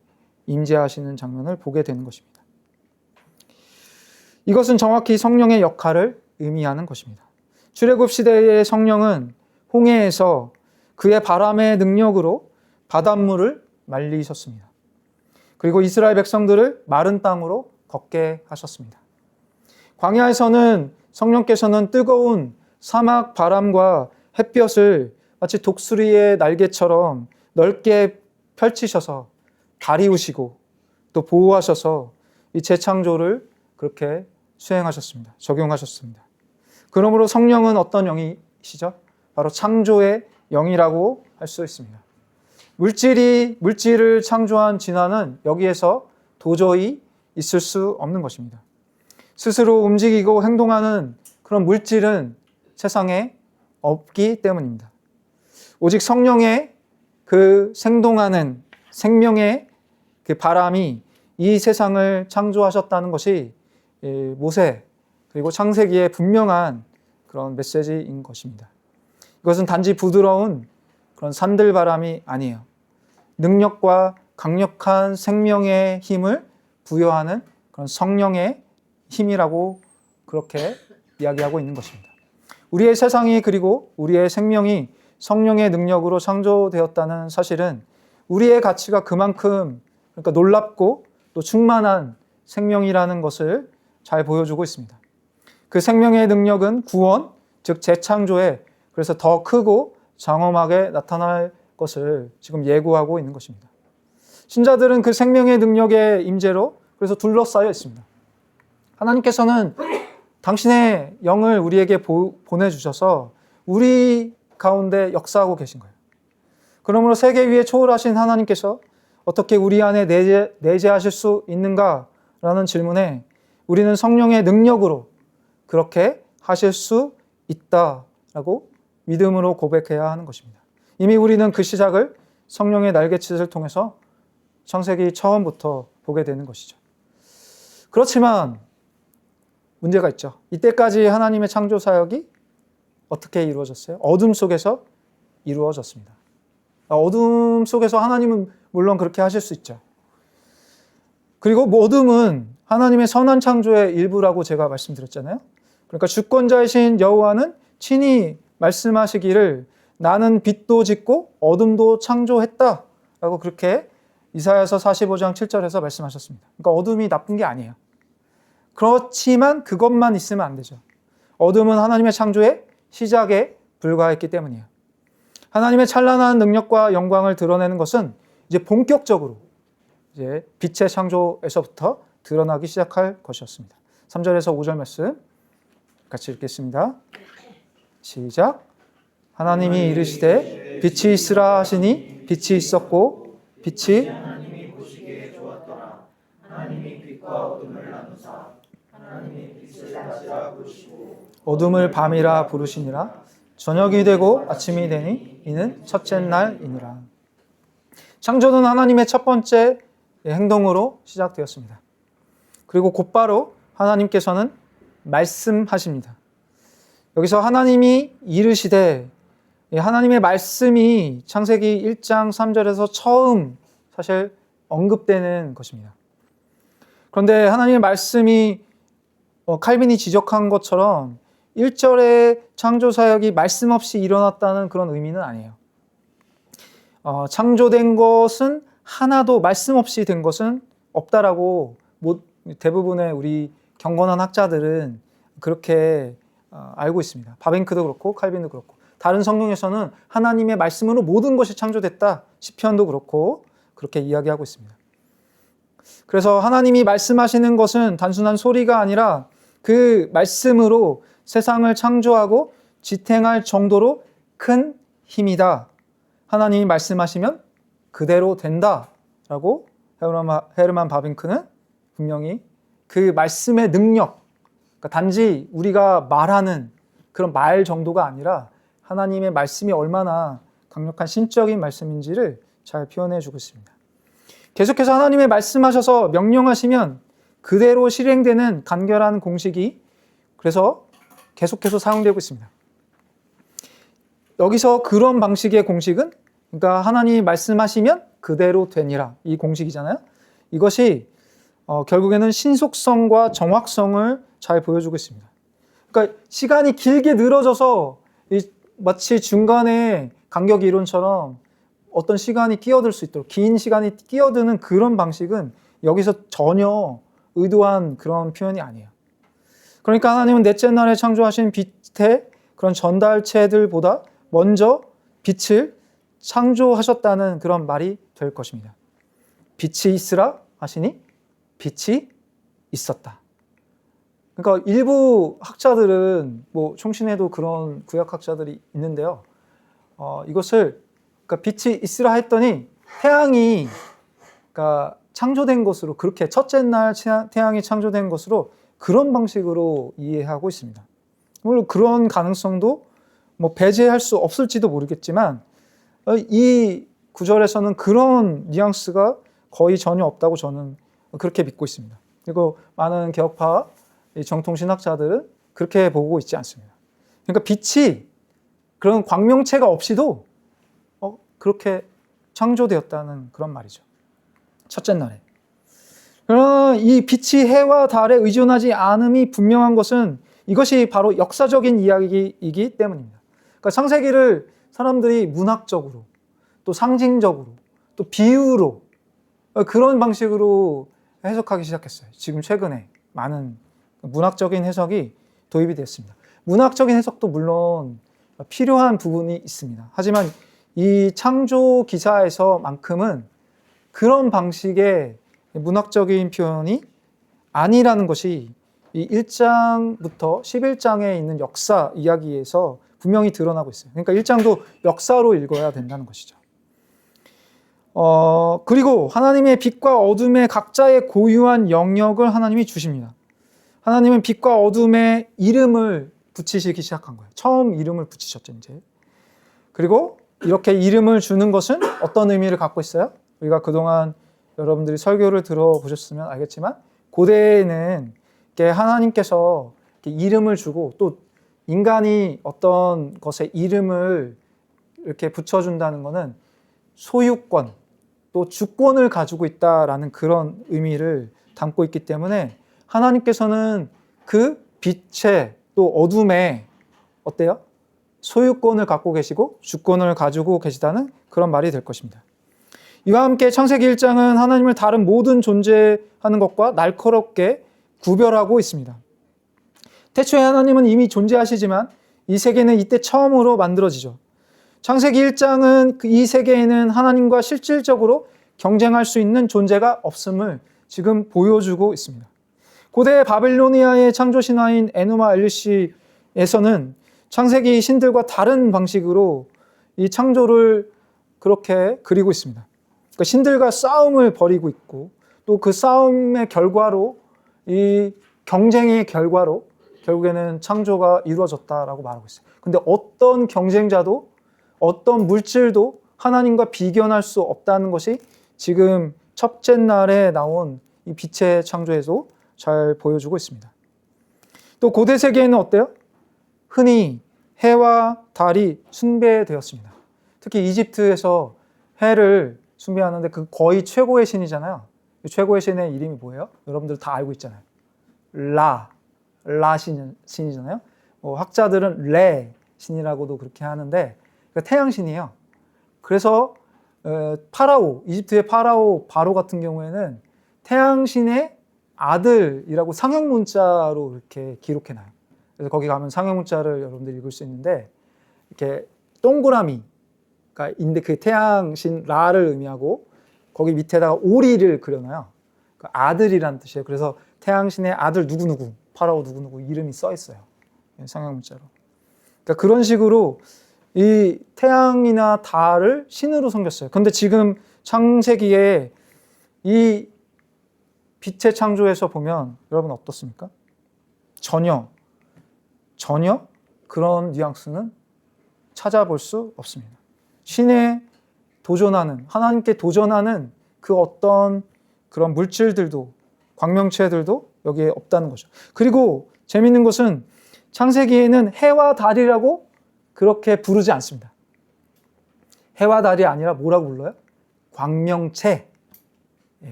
임재하시는 장면을 보게 되는 것입니다. 이것은 정확히 성령의 역할을 의미하는 것입니다. 출애굽 시대의 성령은 홍해에서 그의 바람의 능력으로 바닷물을 말리셨습니다. 그리고 이스라엘 백성들을 마른 땅으로 걷게 하셨습니다. 광야에서는 성령께서는 뜨거운 사막 바람과 햇볕을 마치 독수리의 날개처럼 넓게 펼치셔서 가리우시고 또 보호하셔서 이 재창조를 그렇게 수행하셨습니다. 적용하셨습니다. 그러므로 성령은 어떤 영이시죠? 바로 창조의 영이라고 할 수 있습니다. 물질을 창조한 진화는 여기에서 도저히 있을 수 없는 것입니다. 스스로 움직이고 행동하는 그런 물질은 세상에 없기 때문입니다. 오직 성령의 그 생동하는 생명의 그 바람이 이 세상을 창조하셨다는 것이 모세 그리고 창세기의 분명한 그런 메시지인 것입니다. 이것은 단지 부드러운 그런 산들바람이 아니에요. 능력과 강력한 생명의 힘을 부여하는 그런 성령의 힘이라고 그렇게 이야기하고 있는 것입니다. 우리의 세상이 그리고 우리의 생명이 성령의 능력으로 창조되었다는 사실은 우리의 가치가 그만큼 그러니까 놀랍고 또 충만한 생명이라는 것을 잘 보여주고 있습니다. 그 생명의 능력은 구원, 즉 재창조에 그래서 더 크고 장엄하게 나타날 것을 지금 예고하고 있는 것입니다. 신자들은 그 생명의 능력의 임재로 그래서 둘러싸여 있습니다. 하나님께서는 당신의 영을 우리에게 보내주셔서 우리 가운데 역사하고 계신 거예요. 그러므로 세계 위에 초월하신 하나님께서 어떻게 우리 안에 내재하실 수 있는가라는 질문에 우리는 성령의 능력으로 그렇게 하실 수 있다라고 믿음으로 고백해야 하는 것입니다. 이미 우리는 그 시작을 성령의 날갯짓을 통해서 창세기 처음부터 보게 되는 것이죠. 그렇지만 문제가 있죠. 이때까지 하나님의 창조 사역이 어떻게 이루어졌어요? 어둠 속에서 이루어졌습니다. 어둠 속에서 하나님은 물론 그렇게 하실 수 있죠. 그리고 어둠은 하나님의 선한 창조의 일부라고 제가 말씀드렸잖아요. 그러니까 주권자이신 여호와는 친히 말씀하시기를 나는 빛도 짓고 어둠도 창조했다라고 그렇게 이사야서 45장 7절에서 말씀하셨습니다. 그러니까 어둠이 나쁜 게 아니에요. 그렇지만 그것만 있으면 안 되죠. 어둠은 하나님의 창조의 시작에 불과했기 때문이에요. 하나님의 찬란한 능력과 영광을 드러내는 것은 이제 본격적으로 이제 빛의 창조에서부터 드러나기 시작할 것이었습니다. 3절에서 5절 말씀 같이 읽겠습니다. 시작. 하나님이 이르시되 빛이 있으라 하시니 빛이 있었고 빛이 하나님이 보시기에 좋았더라. 하나님이 빛과 어둠을 나누사 하나님이 빛을 낮이라 부르시고 어둠을 밤이라 부르시니라. 저녁이 되고 아침이 되니 이는 첫째 날이니라. 창조는 하나님의 첫 번째 행동으로 시작되었습니다. 그리고 곧바로 하나님께서는 말씀하십니다. 여기서 하나님이 이르시되 하나님의 말씀이 창세기 1장 3절에서 처음 사실 언급되는 것입니다. 그런데 하나님의 말씀이 칼빈이 지적한 것처럼 1절의 창조사역이 말씀 없이 일어났다는 그런 의미는 아니에요. 창조된 것은 하나도 말씀 없이 된 것은 없다라고 대부분의 우리 경건한 학자들은 그렇게 알고 있습니다. 바벤크도 그렇고 칼빈도 그렇고 다른 성경에서는 하나님의 말씀으로 모든 것이 창조됐다. 시편도 그렇고 그렇게 이야기하고 있습니다. 그래서 하나님이 말씀하시는 것은 단순한 소리가 아니라 그 말씀으로 세상을 창조하고 지탱할 정도로 큰 힘이다. 하나님이 말씀하시면 그대로 된다라고 헤르만 바빙크는 분명히 그 말씀의 능력, 그러니까 단지 우리가 말하는 그런 말 정도가 아니라 하나님의 말씀이 얼마나 강력한 신적인 말씀인지를 잘 표현해 주고 있습니다. 계속해서 하나님의 말씀하셔서 명령하시면 그대로 실행되는 간결한 공식이 그래서 계속해서 사용되고 있습니다. 여기서 그런 방식의 공식은 그러니까 하나님이 말씀하시면 그대로 되니라 이 공식이잖아요. 이것이 결국에는 신속성과 정확성을 잘 보여주고 있습니다. 그러니까 시간이 길게 늘어져서 마치 중간에 간격 이론처럼 어떤 시간이 끼어들 수 있도록 긴 시간이 끼어드는 그런 방식은 여기서 전혀 의도한 그런 표현이 아니에요. 그러니까 하나님은 넷째 날에 창조하신 빛의 그런 전달체들보다 먼저 빛을 창조하셨다는 그런 말이 될 것입니다. 빛이 있으라 하시니 빛이 있었다. 그러니까 일부 학자들은 뭐 총신에도 그런 구약학자들이 있는데요. 이것을 그러니까 빛이 있으라 했더니 태양이 그러니까 창조된 것으로 그렇게 첫째 날 태양이 창조된 것으로 그런 방식으로 이해하고 있습니다. 물론 그런 가능성도 뭐 배제할 수 없을지도 모르겠지만 이 구절에서는 그런 뉘앙스가 거의 전혀 없다고 저는 그렇게 믿고 있습니다. 그리고 많은 개혁파 정통신학자들은 그렇게 보고 있지 않습니다. 그러니까 빛이 그런 광명체가 없이도 그렇게 창조되었다는 그런 말이죠. 첫째 날에. 그러나 이 빛이 해와 달에 의존하지 않음이 분명한 것은 이것이 바로 역사적인 이야기이기 때문입니다. 그러니까 창세기를 사람들이 문학적으로 또 상징적으로 또 비유로 그런 방식으로 해석하기 시작했어요. 지금 최근에 많은 문학적인 해석이 도입이 됐습니다. 문학적인 해석도 물론 필요한 부분이 있습니다. 하지만 이 창조 기사에서만큼은 그런 방식의 문학적인 표현이 아니라는 것이 이 1장부터 11장에 있는 역사 이야기에서 분명히 드러나고 있어요. 그러니까 1장도 역사로 읽어야 된다는 것이죠. 그리고 하나님의 빛과 어둠의 각자의 고유한 영역을 하나님이 주십니다. 하나님은 빛과 어둠의 이름을 붙이시기 시작한 거예요. 처음 이름을 붙이셨죠, 이제. 그리고 이렇게 이름을 주는 것은 어떤 의미를 갖고 있어요? 우리가 그동안 여러분들이 설교를 들어보셨으면 알겠지만 고대에는 하나님께서 이름을 주고 또 인간이 어떤 것에 이름을 이렇게 붙여준다는 것은 소유권 또 주권을 가지고 있다라는 그런 의미를 담고 있기 때문에 하나님께서는 그 빛의 또 어둠의 어때요? 소유권을 갖고 계시고 주권을 가지고 계시다는 그런 말이 될 것입니다. 이와 함께 창세기 1장은 하나님을 다른 모든 존재하는 것과 날카롭게 구별하고 있습니다. 태초에 하나님은 이미 존재하시지만 이 세계는 이때 처음으로 만들어지죠. 창세기 1장은 이 세계에는 하나님과 실질적으로 경쟁할 수 있는 존재가 없음을 지금 보여주고 있습니다. 고대 바빌로니아의 창조 신화인 에누마 엘리시에서는 창세기 신들과 다른 방식으로 이 창조를 그렇게 그리고 있습니다. 그러니까 신들과 싸움을 벌이고 있고 또 그 싸움의 결과로 이 경쟁의 결과로 결국에는 창조가 이루어졌다라고 말하고 있어요. 근데 어떤 경쟁자도 어떤 물질도 하나님과 비견할 수 없다는 것이 지금 첫째 날에 나온 이 빛의 창조에서 잘 보여주고 있습니다. 또 고대 세계에는 어때요? 흔히 해와 달이 숭배되었습니다. 특히 이집트에서 해를 숭배하는데 그 거의 최고의 신이잖아요. 최고의 신의 이름이 뭐예요? 여러분들 다 알고 있잖아요. 라 신이잖아요. 학자들은 레 신이라고도 그렇게 하는데 그러니까 태양 신이에요. 그래서 파라오, 이집트의 바로 같은 경우에는 태양 신의 아들이라고 상형 문자로 이렇게 기록해놔요. 그래서 거기 가면 상형 문자를 여러분들이 읽을 수 있는데 이렇게 동그라미가 있는데 그 태양 신 라를 의미하고 거기 밑에다가 오리를 그려놔요. 그 아들이란 뜻이에요. 그래서 태양 신의 아들 누구누구, 파라오 누구누구 이름이 써 있어요. 상형 문자로. 그러니까 그런 식으로 이 태양이나 달을 신으로 섬겼어요. 근데 지금 창세기에 이 빛의 창조에서 보면 여러분 어떻습니까? 전혀 그런 뉘앙스는 찾아볼 수 없습니다. 신에 도전하는, 하나님께 도전하는 그 어떤 그런 물질들도 광명체들도 여기에 없다는 거죠. 그리고 재밌는 것은 창세기에는 해와 달이라고 그렇게 부르지 않습니다. 해와 달이 아니라 뭐라고 불러요? 광명체.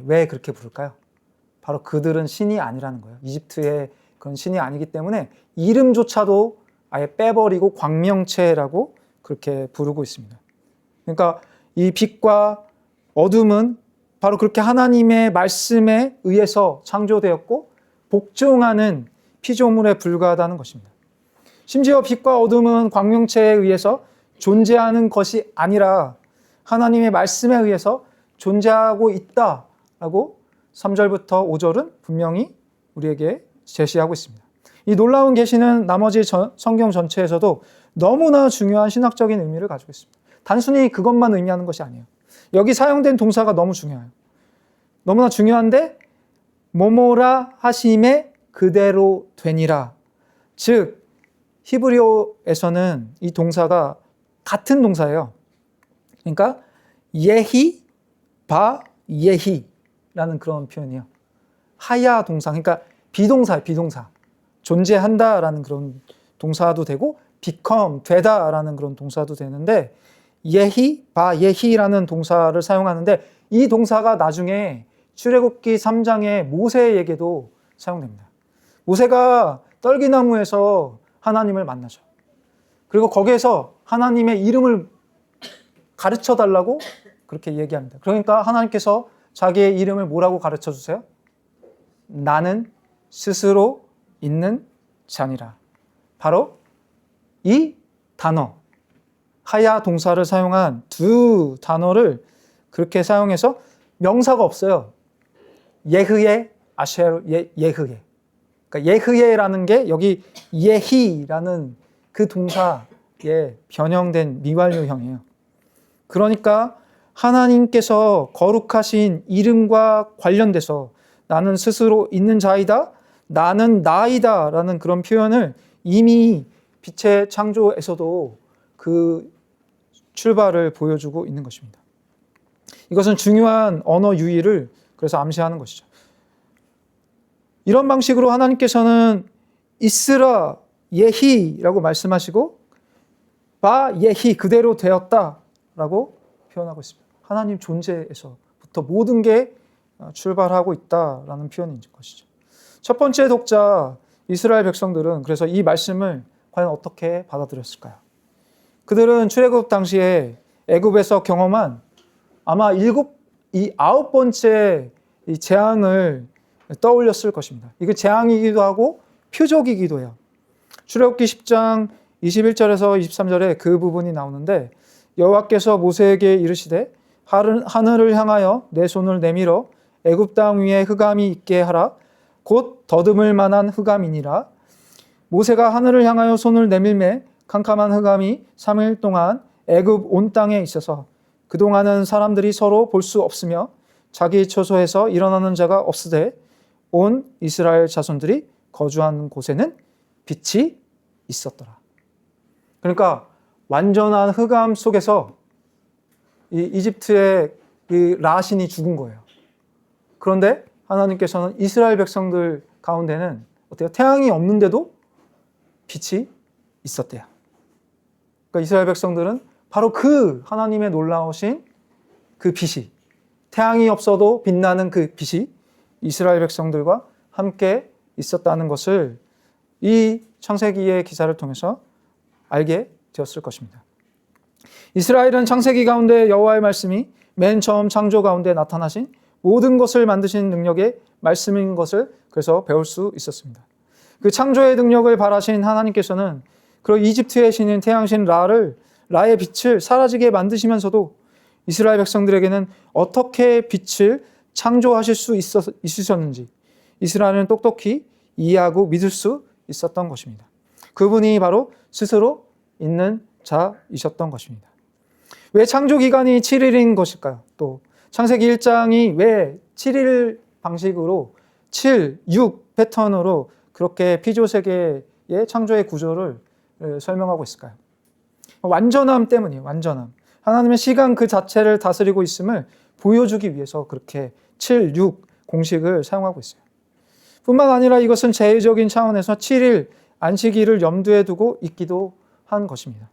왜 그렇게 부를까요? 바로 그들은 신이 아니라는 거예요. 이집트의 그런 신이 아니기 때문에 이름조차도 아예 빼버리고 광명체라고 그렇게 부르고 있습니다. 그러니까 이 빛과 어둠은 바로 그렇게 하나님의 말씀에 의해서 창조되었고 복종하는 피조물에 불과하다는 것입니다. 심지어 빛과 어둠은 광명체에 의해서 존재하는 것이 아니라 하나님의 말씀에 의해서 존재하고 있다라고 3절부터 5절은 분명히 우리에게 제시하고 있습니다. 이 놀라운 계시는 나머지 성경 전체에서도 너무나 중요한 신학적인 의미를 가지고 있습니다. 단순히 그것만 의미하는 것이 아니에요. 여기 사용된 동사가 너무 중요해요. 너무나 중요한데 뭐뭐라 하심에 그대로 되니라. 즉 히브리어에서는 이 동사가 같은 동사예요. 그러니까 예히 바 예히라는 그런 표현이에요. 하야 동사, 그러니까 비동사예요. 비동사. 존재한다라는 그런 동사도 되고 become, 되다라는 그런 동사도 되는데 예히, 바 예히라는 동사를 사용하는데 이 동사가 나중에 출애굽기 3장의 모세에게도 사용됩니다. 모세가 떨기나무에서 하나님을 만나죠. 그리고 거기에서 하나님의 이름을 가르쳐 달라고 그렇게 얘기합니다. 그러니까 하나님께서 자기의 이름을 뭐라고 가르쳐 주세요? 나는 스스로 있는 자니라. 바로 이 단어, 하야 동사를 사용한 두 단어를 그렇게 사용해서 명사가 없어요. 예흐예, 아쉐르, 예흐예. 그러니까 예흐예라는 게 여기 예히라는 그 동사에 변형된 미완료형이에요. 그러니까 하나님께서 거룩하신 이름과 관련돼서 나는 스스로 있는 자이다, 나는 나이다 라는 그런 표현을 이미 빛의 창조에서도 그 출발을 보여주고 있는 것입니다. 이것은 중요한 언어 유희를 그래서 암시하는 것이죠. 이런 방식으로 하나님께서는 이스라 예히라고 말씀하시고 바 예히 그대로 되었다라고 표현하고 있습니다. 하나님 존재에서부터 모든 게 출발하고 있다라는 표현인 것이죠. 첫 번째 독자 이스라엘 백성들은 그래서 이 말씀을 과연 어떻게 받아들였을까요? 그들은 출애굽 당시에 애굽에서 경험한 아마 9번째 이 재앙을 떠올렸을 것입니다. 이게 재앙이기도 하고 표적이기도 해요. 출애굽기 10장 21절에서 23절에 그 부분이 나오는데 여호와께서 모세에게 이르시되 하늘을 향하여 내 손을 내밀어 애굽 땅 위에 흑암이 있게 하라. 곧 더듬을 만한 흑암이니라. 모세가 하늘을 향하여 손을 내밀매 캄캄한 흑암이 3일 동안 애굽 온 땅에 있어서 그동안은 사람들이 서로 볼 수 없으며 자기 처소에서 일어나는 자가 없으되 온 이스라엘 자손들이 거주하는 곳에는 빛이 있었더라. 그러니까 완전한 흑암 속에서 이 이집트의 이 라신이 죽은 거예요. 그런데 하나님께서는 이스라엘 백성들 가운데는 어때요? 태양이 없는데도 빛이 있었대요. 그러니까 이스라엘 백성들은 바로 그 하나님의 놀라우신 그 빛이, 태양이 없어도 빛나는 그 빛이 이스라엘 백성들과 함께 있었다는 것을 이 창세기의 기사를 통해서 알게 되었을 것입니다. 이스라엘은 창세기 가운데 여호와의 말씀이 맨 처음 창조 가운데 나타나신 모든 것을 만드신 능력의 말씀인 것을 그래서 배울 수 있었습니다. 그 창조의 능력을 발하신 하나님께서는 그 이집트의 신인 태양신 라의 빛을 사라지게 만드시면서도 이스라엘 백성들에게는 어떻게 빛을 창조하실 수 있으셨는지 이스라엘은 똑똑히 이해하고 믿을 수 있었던 것입니다. 그분이 바로 스스로 있는 자이셨던 것입니다. 왜 창조 기간이 7일인 것일까요? 또 창세기 1장이 왜 7일 방식으로 7, 6 패턴으로 그렇게 피조세계의 창조의 구조를 설명하고 있을까요? 완전함 때문이에요. 완전함. 하나님의 시간 그 자체를 다스리고 있음을 보여주기 위해서 그렇게 7, 6 공식을 사용하고 있어요. 뿐만 아니라 이것은 제의적인 차원에서 7일 안식일을 염두에 두고 있기도 한 것입니다.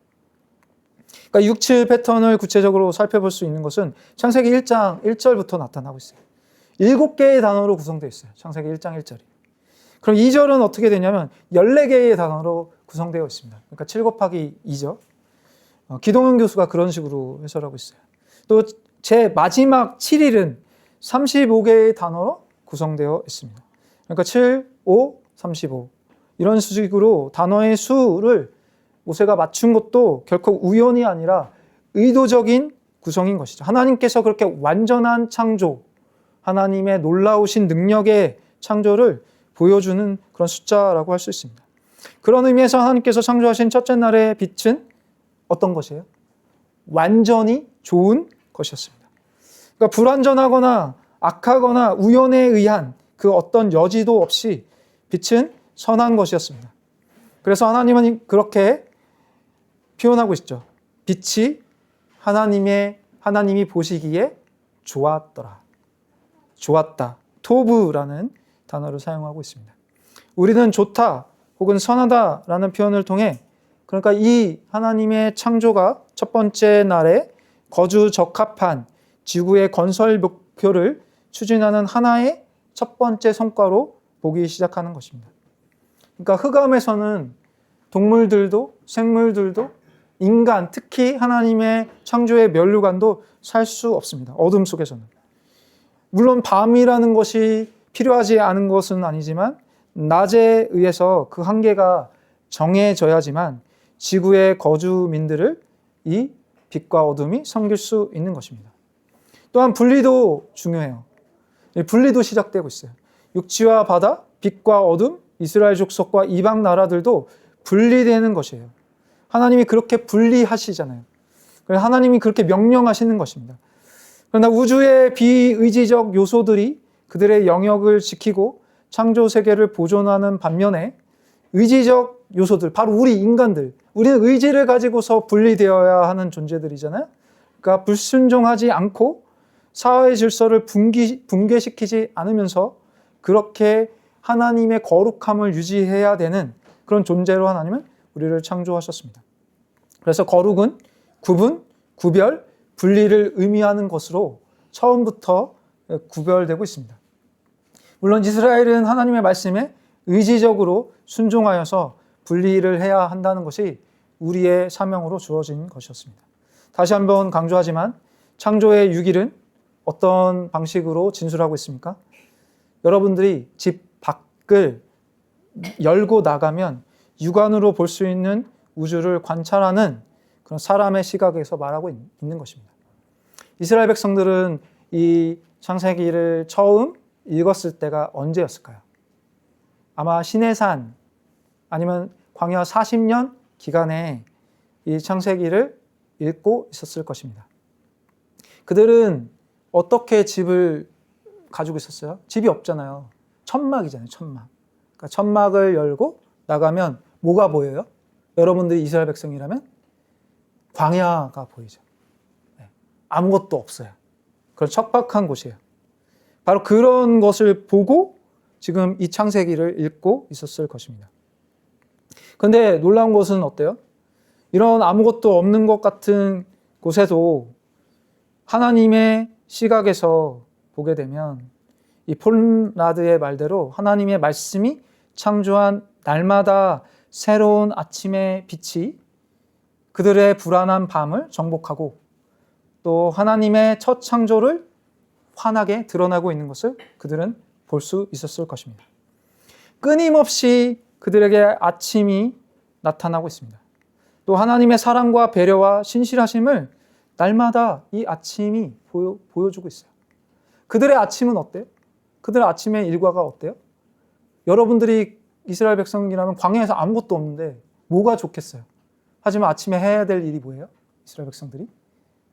그러니까 6, 7 패턴을 구체적으로 살펴볼 수 있는 것은 창세기 1장 1절부터 나타나고 있어요. 7개의 단어로 구성되어 있어요. 창세기 1장 1절이. 그럼 2절은 어떻게 되냐면 14개의 단어로 구성되어 있습니다. 그러니까 7 곱하기 2죠. 기동현 교수가 그런 식으로 해설하고 있어요. 또 제 마지막 7일은 35개의 단어로 구성되어 있습니다. 그러니까 7, 5, 35 이런 식으로 단어의 수를 모세가 맞춘 것도 결코 우연이 아니라 의도적인 구성인 것이죠. 하나님께서 그렇게 완전한 창조, 하나님의 놀라우신 능력의 창조를 보여주는 그런 숫자라고 할 수 있습니다. 그런 의미에서 하나님께서 창조하신 첫째 날의 빛은 어떤 것이에요? 완전히 좋은 것이었습니다. 그러니까 불완전하거나 악하거나 우연에 의한 그 어떤 여지도 없이 빛은 선한 것이었습니다. 그래서 하나님은 그렇게 표현하고 있죠. 빛이 하나님이 보시기에 좋았더라. 좋았다. 토브라는 단어를 사용하고 있습니다. 우리는 좋다 혹은 선하다라는 표현을 통해 그러니까 이 하나님의 창조가 첫 번째 날에 거주 적합한 지구의 건설 목표를 추진하는 하나의 첫 번째 성과로 보기 시작하는 것입니다. 그러니까 흑암에서는 동물들도 생물들도 인간, 특히 하나님의 창조의 면류관도 살 수 없습니다. 어둠 속에서는. 물론 밤이라는 것이 필요하지 않은 것은 아니지만 낮에 의해서 그 한계가 정해져야지만 지구의 거주민들을 이 빛과 어둠이 섬길 수 있는 것입니다. 또한 분리도 중요해요. 분리도 시작되고 있어요. 육지와 바다, 빛과 어둠, 이스라엘 족속과 이방 나라들도 분리되는 것이에요. 하나님이 그렇게 분리하시잖아요. 하나님이 그렇게 명령하시는 것입니다. 그러나 우주의 비의지적 요소들이 그들의 영역을 지키고 창조 세계를 보존하는 반면에 의지적 요소들, 바로 우리 인간들, 우리는 의지를 가지고서 분리되어야 하는 존재들이잖아요. 그러니까 불순종하지 않고 사회 질서를 붕괴시키지 않으면서 그렇게 하나님의 거룩함을 유지해야 되는 그런 존재로 하나님은 우리를 창조하셨습니다. 그래서 거룩은 구분, 구별, 분리를 의미하는 것으로 처음부터 구별되고 있습니다. 물론 이스라엘은 하나님의 말씀에 의지적으로 순종하여서 분리를 해야 한다는 것이 우리의 사명으로 주어진 것이었습니다. 다시 한번 강조하지만 창조의 6일은 어떤 방식으로 진술하고 있습니까? 여러분들이 집 밖을 열고 나가면 육안으로 볼 수 있는 우주를 관찰하는 그런 사람의 시각에서 말하고 있는 것입니다. 이스라엘 백성들은 이 창세기를 처음 읽었을 때가 언제였을까요? 아마 시내산 아니면 광야 40년 기간에 이 창세기를 읽고 있었을 것입니다. 그들은 어떻게 집을 가지고 있었어요? 집이 없잖아요. 천막이잖아요. 천막. 그러니까 천막을 열고 나가면 뭐가 보여요? 여러분들이 이스라엘 백성이라면 광야가 보이죠. 아무것도 없어요. 그런 척박한 곳이에요. 바로 그런 것을 보고 지금 이 창세기를 읽고 있었을 것입니다. 그런데 놀라운 것은 어때요? 이런 아무것도 없는 것 같은 곳에도 하나님의 시각에서 보게 되면 이 폴라드의 말대로 하나님의 말씀이 창조한 날마다 새로운 아침의 빛이 그들의 불안한 밤을 정복하고 또 하나님의 첫 창조를 환하게 드러나고 있는 것을 그들은 볼 수 있었을 것입니다. 끊임없이 그들에게 아침이 나타나고 있습니다. 또 하나님의 사랑과 배려와 신실하심을 날마다 이 아침이 보여주고 있어요. 그들의 아침은 어때요? 그들의 아침의 일과가 어때요? 여러분들이 이스라엘 백성이라면 광야에서 아무것도 없는데 뭐가 좋겠어요? 하지만 아침에 해야 될 일이 뭐예요? 이스라엘 백성들이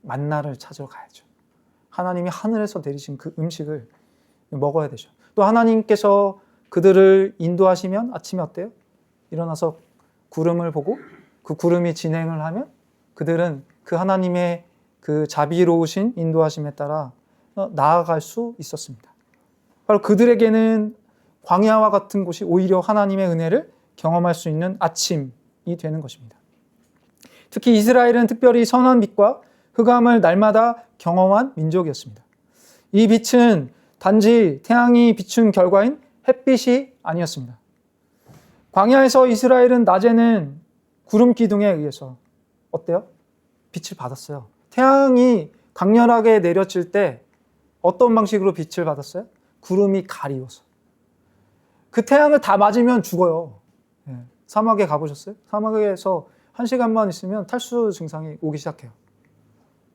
만나를 찾으러 가야죠. 하나님이 하늘에서 내리신 그 음식을 먹어야 되죠. 또 하나님께서 그들을 인도하시면 아침에 어때요? 일어나서 구름을 보고 그 구름이 진행을 하면 그들은 그 하나님의 그 자비로우신 인도하심에 따라 나아갈 수 있었습니다. 바로 그들에게는 광야와 같은 곳이 오히려 하나님의 은혜를 경험할 수 있는 아침이 되는 것입니다. 특히 이스라엘은 특별히 선한 빛과 흑암을 날마다 경험한 민족이었습니다. 이 빛은 단지 태양이 비춘 결과인 햇빛이 아니었습니다. 광야에서 이스라엘은 낮에는 구름 기둥에 의해서 어때요? 빛을 받았어요. 태양이 강렬하게 내려칠 때 어떤 방식으로 빛을 받았어요? 구름이 가리워서. 그 태양을 다 맞으면 죽어요. 사막에 가보셨어요? 사막에서 1시간만 있으면 탈수 증상이 오기 시작해요.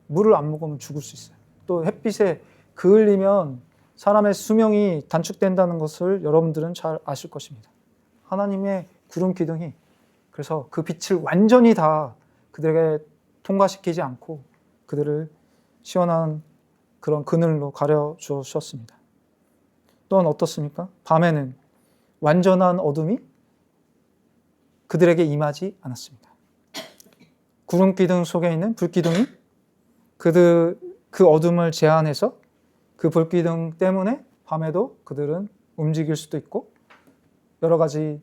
물을 안 먹으면 죽을 수 있어요. 또 햇빛에 그을리면 사람의 수명이 단축된다는 것을 여러분들은 잘 아실 것입니다. 하나님의 구름 기둥이 그래서 그 빛을 완전히 다 그들에게 통과시키지 않고 그들을 시원한 그런 그늘로 가려 주셨습니다. 또한 어떻습니까? 밤에는 완전한 어둠이 그들에게 임하지 않았습니다. 구름 기둥 속에 있는 불기둥이 그 어둠을 제한해서 그 불기둥 때문에 밤에도 그들은 움직일 수도 있고 여러 가지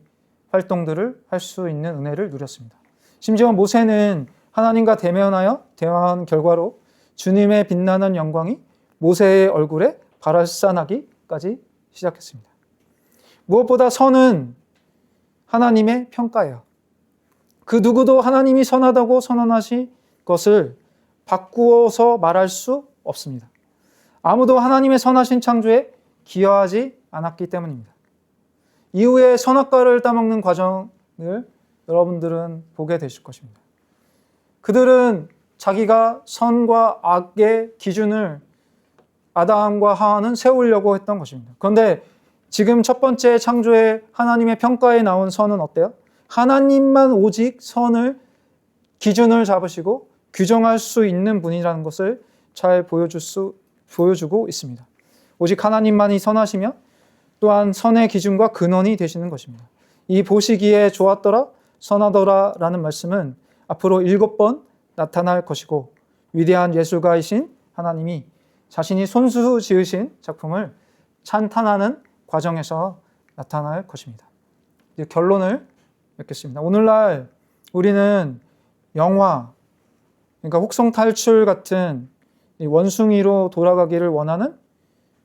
활동들을 할 수 있는 은혜를 누렸습니다. 심지어 모세는 하나님과 대면하여 대화한 결과로 주님의 빛나는 영광이 모세의 얼굴에 발산하기까지 시작했습니다. 무엇보다 선은 하나님의 평가예요. 그 누구도 하나님이 선하다고 선언하신 것을 바꾸어서 말할 수 없습니다. 아무도 하나님의 선하신 창조에 기여하지 않았기 때문입니다. 이후에 선악과를 따먹는 과정을 여러분들은 보게 되실 것입니다. 그들은 자기가 선과 악의 기준을 아담과 하와는 세우려고 했던 것입니다. 그런데 지금 첫 번째 창조의 하나님의 평가에 나온 선은 어때요? 하나님만 오직 선을 기준을 잡으시고 규정할 수 있는 분이라는 것을 잘 보여주고 있습니다. 오직 하나님만이 선하시며 또한 선의 기준과 근원이 되시는 것입니다. 이 보시기에 좋았더라, 선하더라 라는 말씀은 앞으로 7번 나타날 것이고 위대한 예술가이신 하나님이 자신이 손수 지으신 작품을 찬탄하는 과정에서 나타날 것입니다. 이제 결론을 맺겠습니다. 오늘날 우리는 영화, 그러니까 혹성탈출 같은 원숭이로 돌아가기를 원하는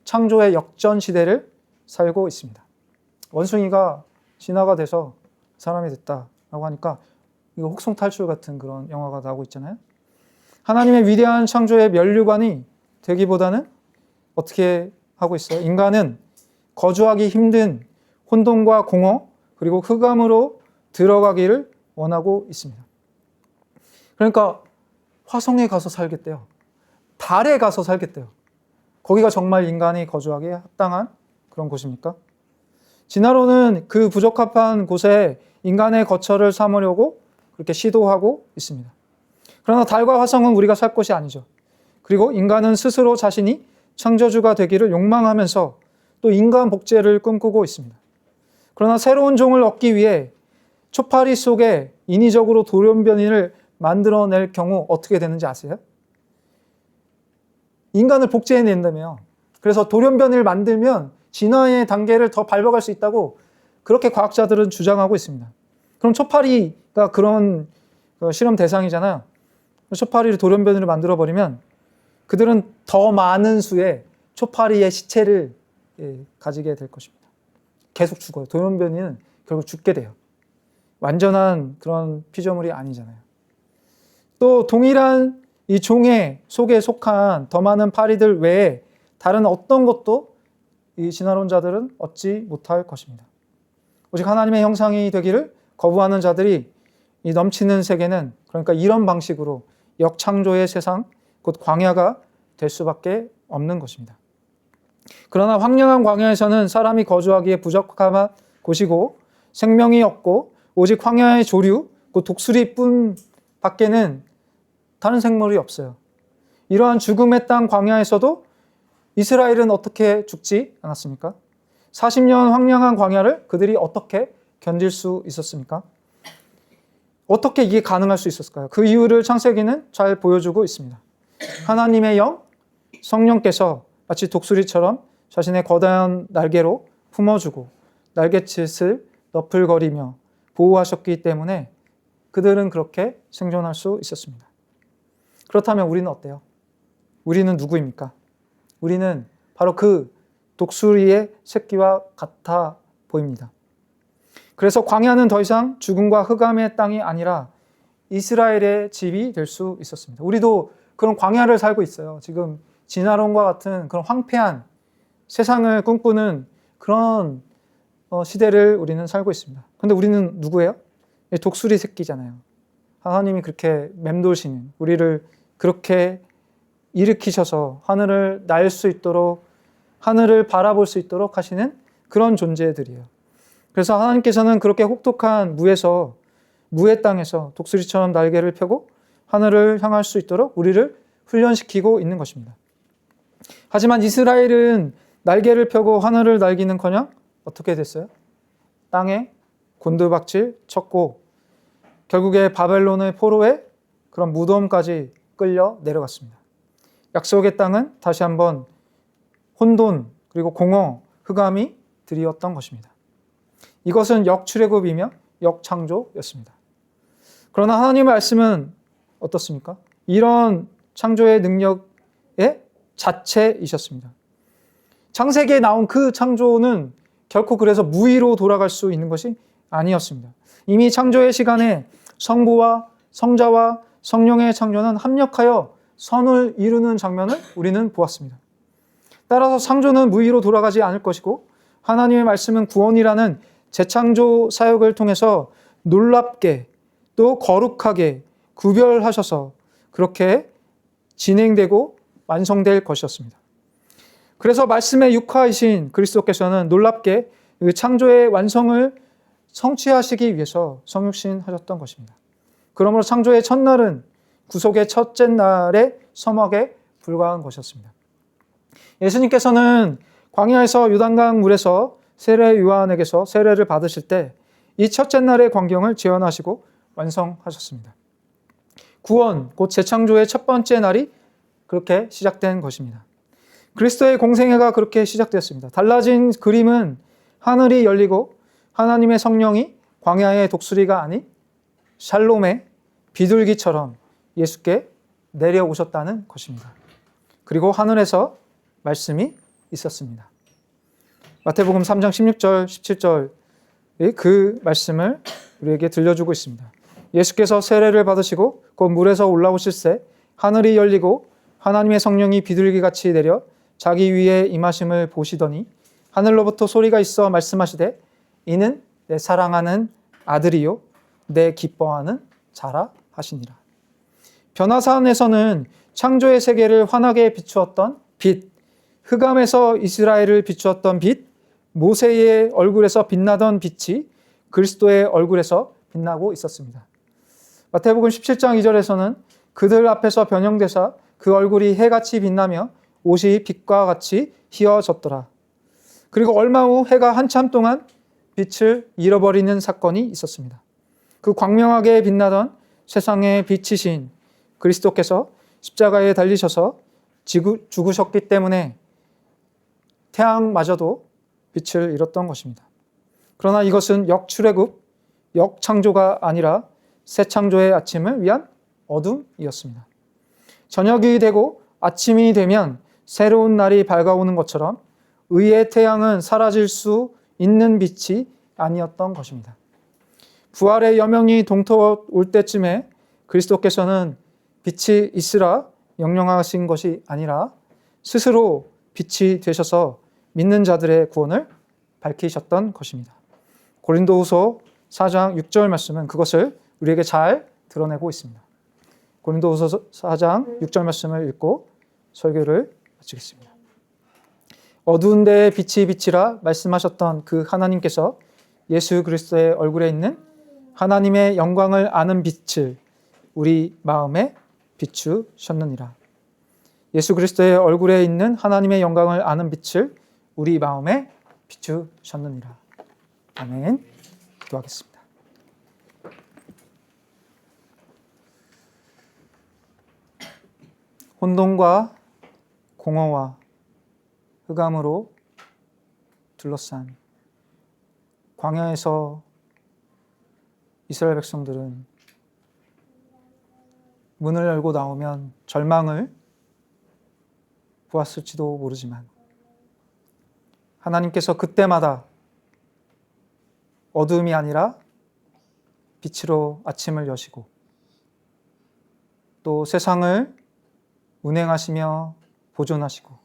창조의 역전 시대를 살고 있습니다. 원숭이가 진화가 돼서 사람이 됐다라고 하니까 이거 혹성탈출 같은 그런 영화가 나오고 있잖아요. 하나님의 위대한 창조의 면류관이 되기보다는 어떻게 하고 있어요? 인간은 거주하기 힘든 혼돈과 공허 그리고 흑암으로 들어가기를 원하고 있습니다. 그러니까 화성에 가서 살겠대요. 달에 가서 살겠대요. 거기가 정말 인간이 거주하기에 합당한 그런 곳입니까? 진화론은 그 부적합한 곳에 인간의 거처를 삼으려고 그렇게 시도하고 있습니다. 그러나 달과 화성은 우리가 살 곳이 아니죠. 그리고 인간은 스스로 자신이 창조주가 되기를 욕망하면서 또 인간 복제를 꿈꾸고 있습니다. 그러나 새로운 종을 얻기 위해 초파리 속에 인위적으로 돌연변이를 만들어낼 경우 어떻게 되는지 아세요? 인간을 복제해낸다며요. 그래서 돌연변이를 만들면 진화의 단계를 더 밟아갈 수 있다고 그렇게 과학자들은 주장하고 있습니다. 그럼 초파리가 그런 실험 대상이잖아요. 초파리를 돌연변이를 만들어버리면 그들은 더 많은 수의 초파리의 시체를 가지게 될 것입니다. 계속 죽어요. 돌연변이는 결국 죽게 돼요. 완전한 그런 피조물이 아니잖아요. 또 동일한 이 종의 속에 속한 더 많은 파리들 외에 다른 어떤 것도 이 진화론자들은 얻지 못할 것입니다. 오직 하나님의 형상이 되기를 거부하는 자들이 이 넘치는 세계는 그러니까 이런 방식으로 역창조의 세상, 곧 광야가 될 수밖에 없는 것입니다. 그러나 황량한 광야에서는 사람이 거주하기에 부적합한 곳이고 생명이 없고 오직 황야의 조류, 곧 독수리뿐 밖에는 다른 생물이 없어요. 이러한 죽음의 땅 광야에서도 이스라엘은 어떻게 죽지 않았습니까? 40년 황량한 광야를 그들이 어떻게 견딜 수 있었습니까? 어떻게 이게 가능할 수 있었을까요? 그 이유를 창세기는 잘 보여주고 있습니다. 하나님의 영, 성령께서 마치 독수리처럼 자신의 거대한 날개로 품어주고 날갯짓을 너풀거리며 보호하셨기 때문에 그들은 그렇게 생존할 수 있었습니다. 그렇다면 우리는 어때요? 우리는 누구입니까? 우리는 바로 그 독수리의 새끼와 같아 보입니다. 그래서 광야는 더 이상 죽음과 흑암의 땅이 아니라 이스라엘의 집이 될 수 있었습니다. 우리도 그런 광야를 살고 있어요. 지금 진화론과 같은 그런 황폐한 세상을 꿈꾸는 그런 시대를 우리는 살고 있습니다. 그런데 우리는 누구예요? 독수리 새끼잖아요. 하나님이 그렇게 맴도시는, 우리를 그렇게 일으키셔서 하늘을 날 수 있도록, 하늘을 바라볼 수 있도록 하시는 그런 존재들이에요. 그래서 하나님께서는 그렇게 혹독한 무의 땅에서 독수리처럼 날개를 펴고 하늘을 향할 수 있도록 우리를 훈련시키고 있는 것입니다. 하지만 이스라엘은 날개를 펴고 하늘을 날기는커녕 어떻게 됐어요? 땅에 곤두박질 쳤고 결국에 바벨론의 포로에 그런 무덤까지 끌려 내려갔습니다. 약속의 땅은 다시 한번 혼돈 그리고 공허, 흑암이 들이었던 것입니다. 이것은 역출애굽이며 역창조였습니다. 그러나 하나님의 말씀은 어떻습니까? 이런 창조의 능력의 자체이셨습니다. 창세기에 나온 그 창조는 결코 그래서 무의로 돌아갈 수 있는 것이 아니었습니다. 이미 창조의 시간에 성부와 성자와 성령의 창조는 합력하여 선을 이루는 장면을 우리는 보았습니다. 따라서 창조는 무의로 돌아가지 않을 것이고 하나님의 말씀은 구원이라는 재창조 사역을 통해서 놀랍게 또 거룩하게 구별하셔서 그렇게 진행되고 완성될 것이었습니다. 그래서 말씀의 육화이신 그리스도께서는 놀랍게 그 창조의 완성을 성취하시기 위해서 성육신하셨던 것입니다. 그러므로 창조의 첫날은 구속의 첫째 날의 서막에 불과한 것이었습니다. 예수님께서는 광야에서 요단강 물에서 세례 요한에게서 세례를 받으실 때 이 첫째 날의 광경을 재현하시고 완성하셨습니다. 구원, 곧 재창조의 첫 번째 날이 그렇게 시작된 것입니다. 그리스도의 공생애가 그렇게 시작되었습니다. 달라진 그림은 하늘이 열리고 하나님의 성령이 광야의 독수리가 아닌 샬롬의 비둘기처럼 예수께 내려오셨다는 것입니다. 그리고 하늘에서 말씀이 있었습니다. 마태복음 3장 16절, 17절의 그 말씀을 우리에게 들려주고 있습니다. 예수께서 세례를 받으시고 곧 물에서 올라오실새 하늘이 열리고 하나님의 성령이 비둘기같이 내려 자기 위에 임하심을 보시더니 하늘로부터 소리가 있어 말씀하시되 이는 내 사랑하는 아들이요 내 기뻐하는 자라 하시니라. 변화산에서는 창조의 세계를 환하게 비추었던 빛, 흑암에서 이스라엘을 비추었던 빛, 모세의 얼굴에서 빛나던 빛이 그리스도의 얼굴에서 빛나고 있었습니다. 마태복음 17장 2절에서는 그들 앞에서 변형되사 그 얼굴이 해같이 빛나며 옷이 빛과 같이 휘어졌더라. 그리고 얼마 후 해가 한참 동안 빛을 잃어버리는 사건이 있었습니다. 그 광명하게 빛나던 세상의 빛이신 그리스도께서 십자가에 달리셔서 죽으셨기 때문에 태양마저도 빛을 잃었던 것입니다. 그러나 이것은 역출애굽, 역창조가 아니라 새 창조의 아침을 위한 어둠이었습니다. 저녁이 되고 아침이 되면 새로운 날이 밝아오는 것처럼 의의 태양은 사라질 수 있는 빛이 아니었던 것입니다. 부활의 여명이 동터올 때쯤에 그리스도께서는 빛이 있으라 명령하신 것이 아니라 스스로 빛이 되셔서 믿는 자들의 구원을 밝히셨던 것입니다. 고린도후서 4장 6절 말씀은 그것을 우리에게 잘 드러내고 있습니다. 고린도후서 4장 6절 말씀을 읽고 설교를 마치겠습니다. 어두운 데에 빛이 비치라 말씀하셨던 그 하나님께서 예수 그리스도의 얼굴에 있는 하나님의 영광을 아는 빛을 우리 마음에 비추셨느니라. 예수 그리스도의 얼굴에 있는 하나님의 영광을 아는 빛을 우리 마음에 비추셨느니라. 아멘. 기도하겠습니다. 혼돈과 공허와 흑암으로 둘러싼 광야에서 이스라엘 백성들은 문을 열고 나오면 절망을 보았을지도 모르지만 하나님께서 그때마다 어두움이 아니라 빛으로 아침을 여시고 또 세상을 운행하시며 보존하시고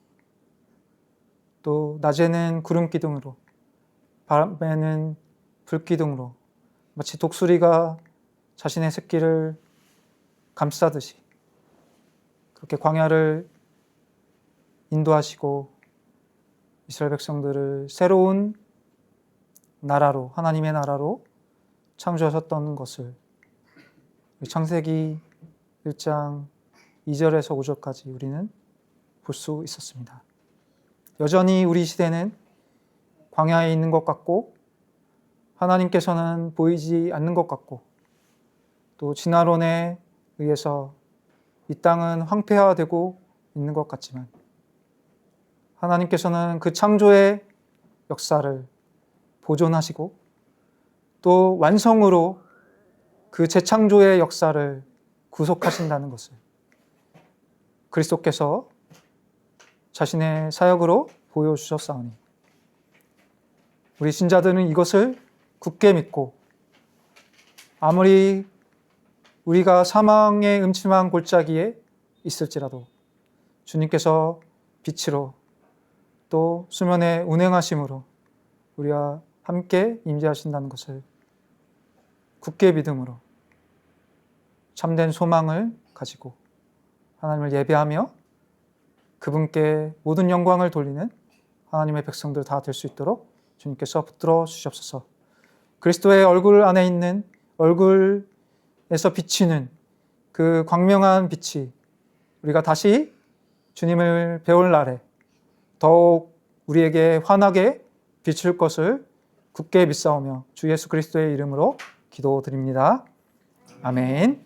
또 낮에는 구름 기둥으로 밤에는 불 기둥으로 마치 독수리가 자신의 새끼를 감싸듯이 그렇게 광야를 인도하시고 이스라엘 백성들을 새로운 나라로, 하나님의 나라로 창조하셨던 것을 창세기 1장 2절에서 5절까지 우리는 볼 수 있었습니다. 여전히 우리 시대는 광야에 있는 것 같고 하나님께서는 보이지 않는 것 같고 또 진화론에 의해서 이 땅은 황폐화되고 있는 것 같지만 하나님께서는 그 창조의 역사를 보존하시고 또 완성으로 그 재창조의 역사를 구속하신다는 것을 그리스도께서 자신의 사역으로 보여주셨사오니 우리 신자들은 이것을 굳게 믿고 아무리 우리가 사망의 음침한 골짜기에 있을지라도 주님께서 빛으로 또 수면의 운행하심으로 우리와 함께 임재하신다는 것을 굳게 믿음으로 참된 소망을 가지고 하나님을 예배하며 그분께 모든 영광을 돌리는 하나님의 백성들 다 될 수 있도록 주님께서 붙들어 주시옵소서. 그리스도의 얼굴 안에 있는 얼굴에서 비치는 그 광명한 빛이 우리가 다시 주님을 배울 날에 더욱 우리에게 환하게 비출 것을 굳게 믿사오며 주 예수 그리스도의 이름으로 기도드립니다. 아멘.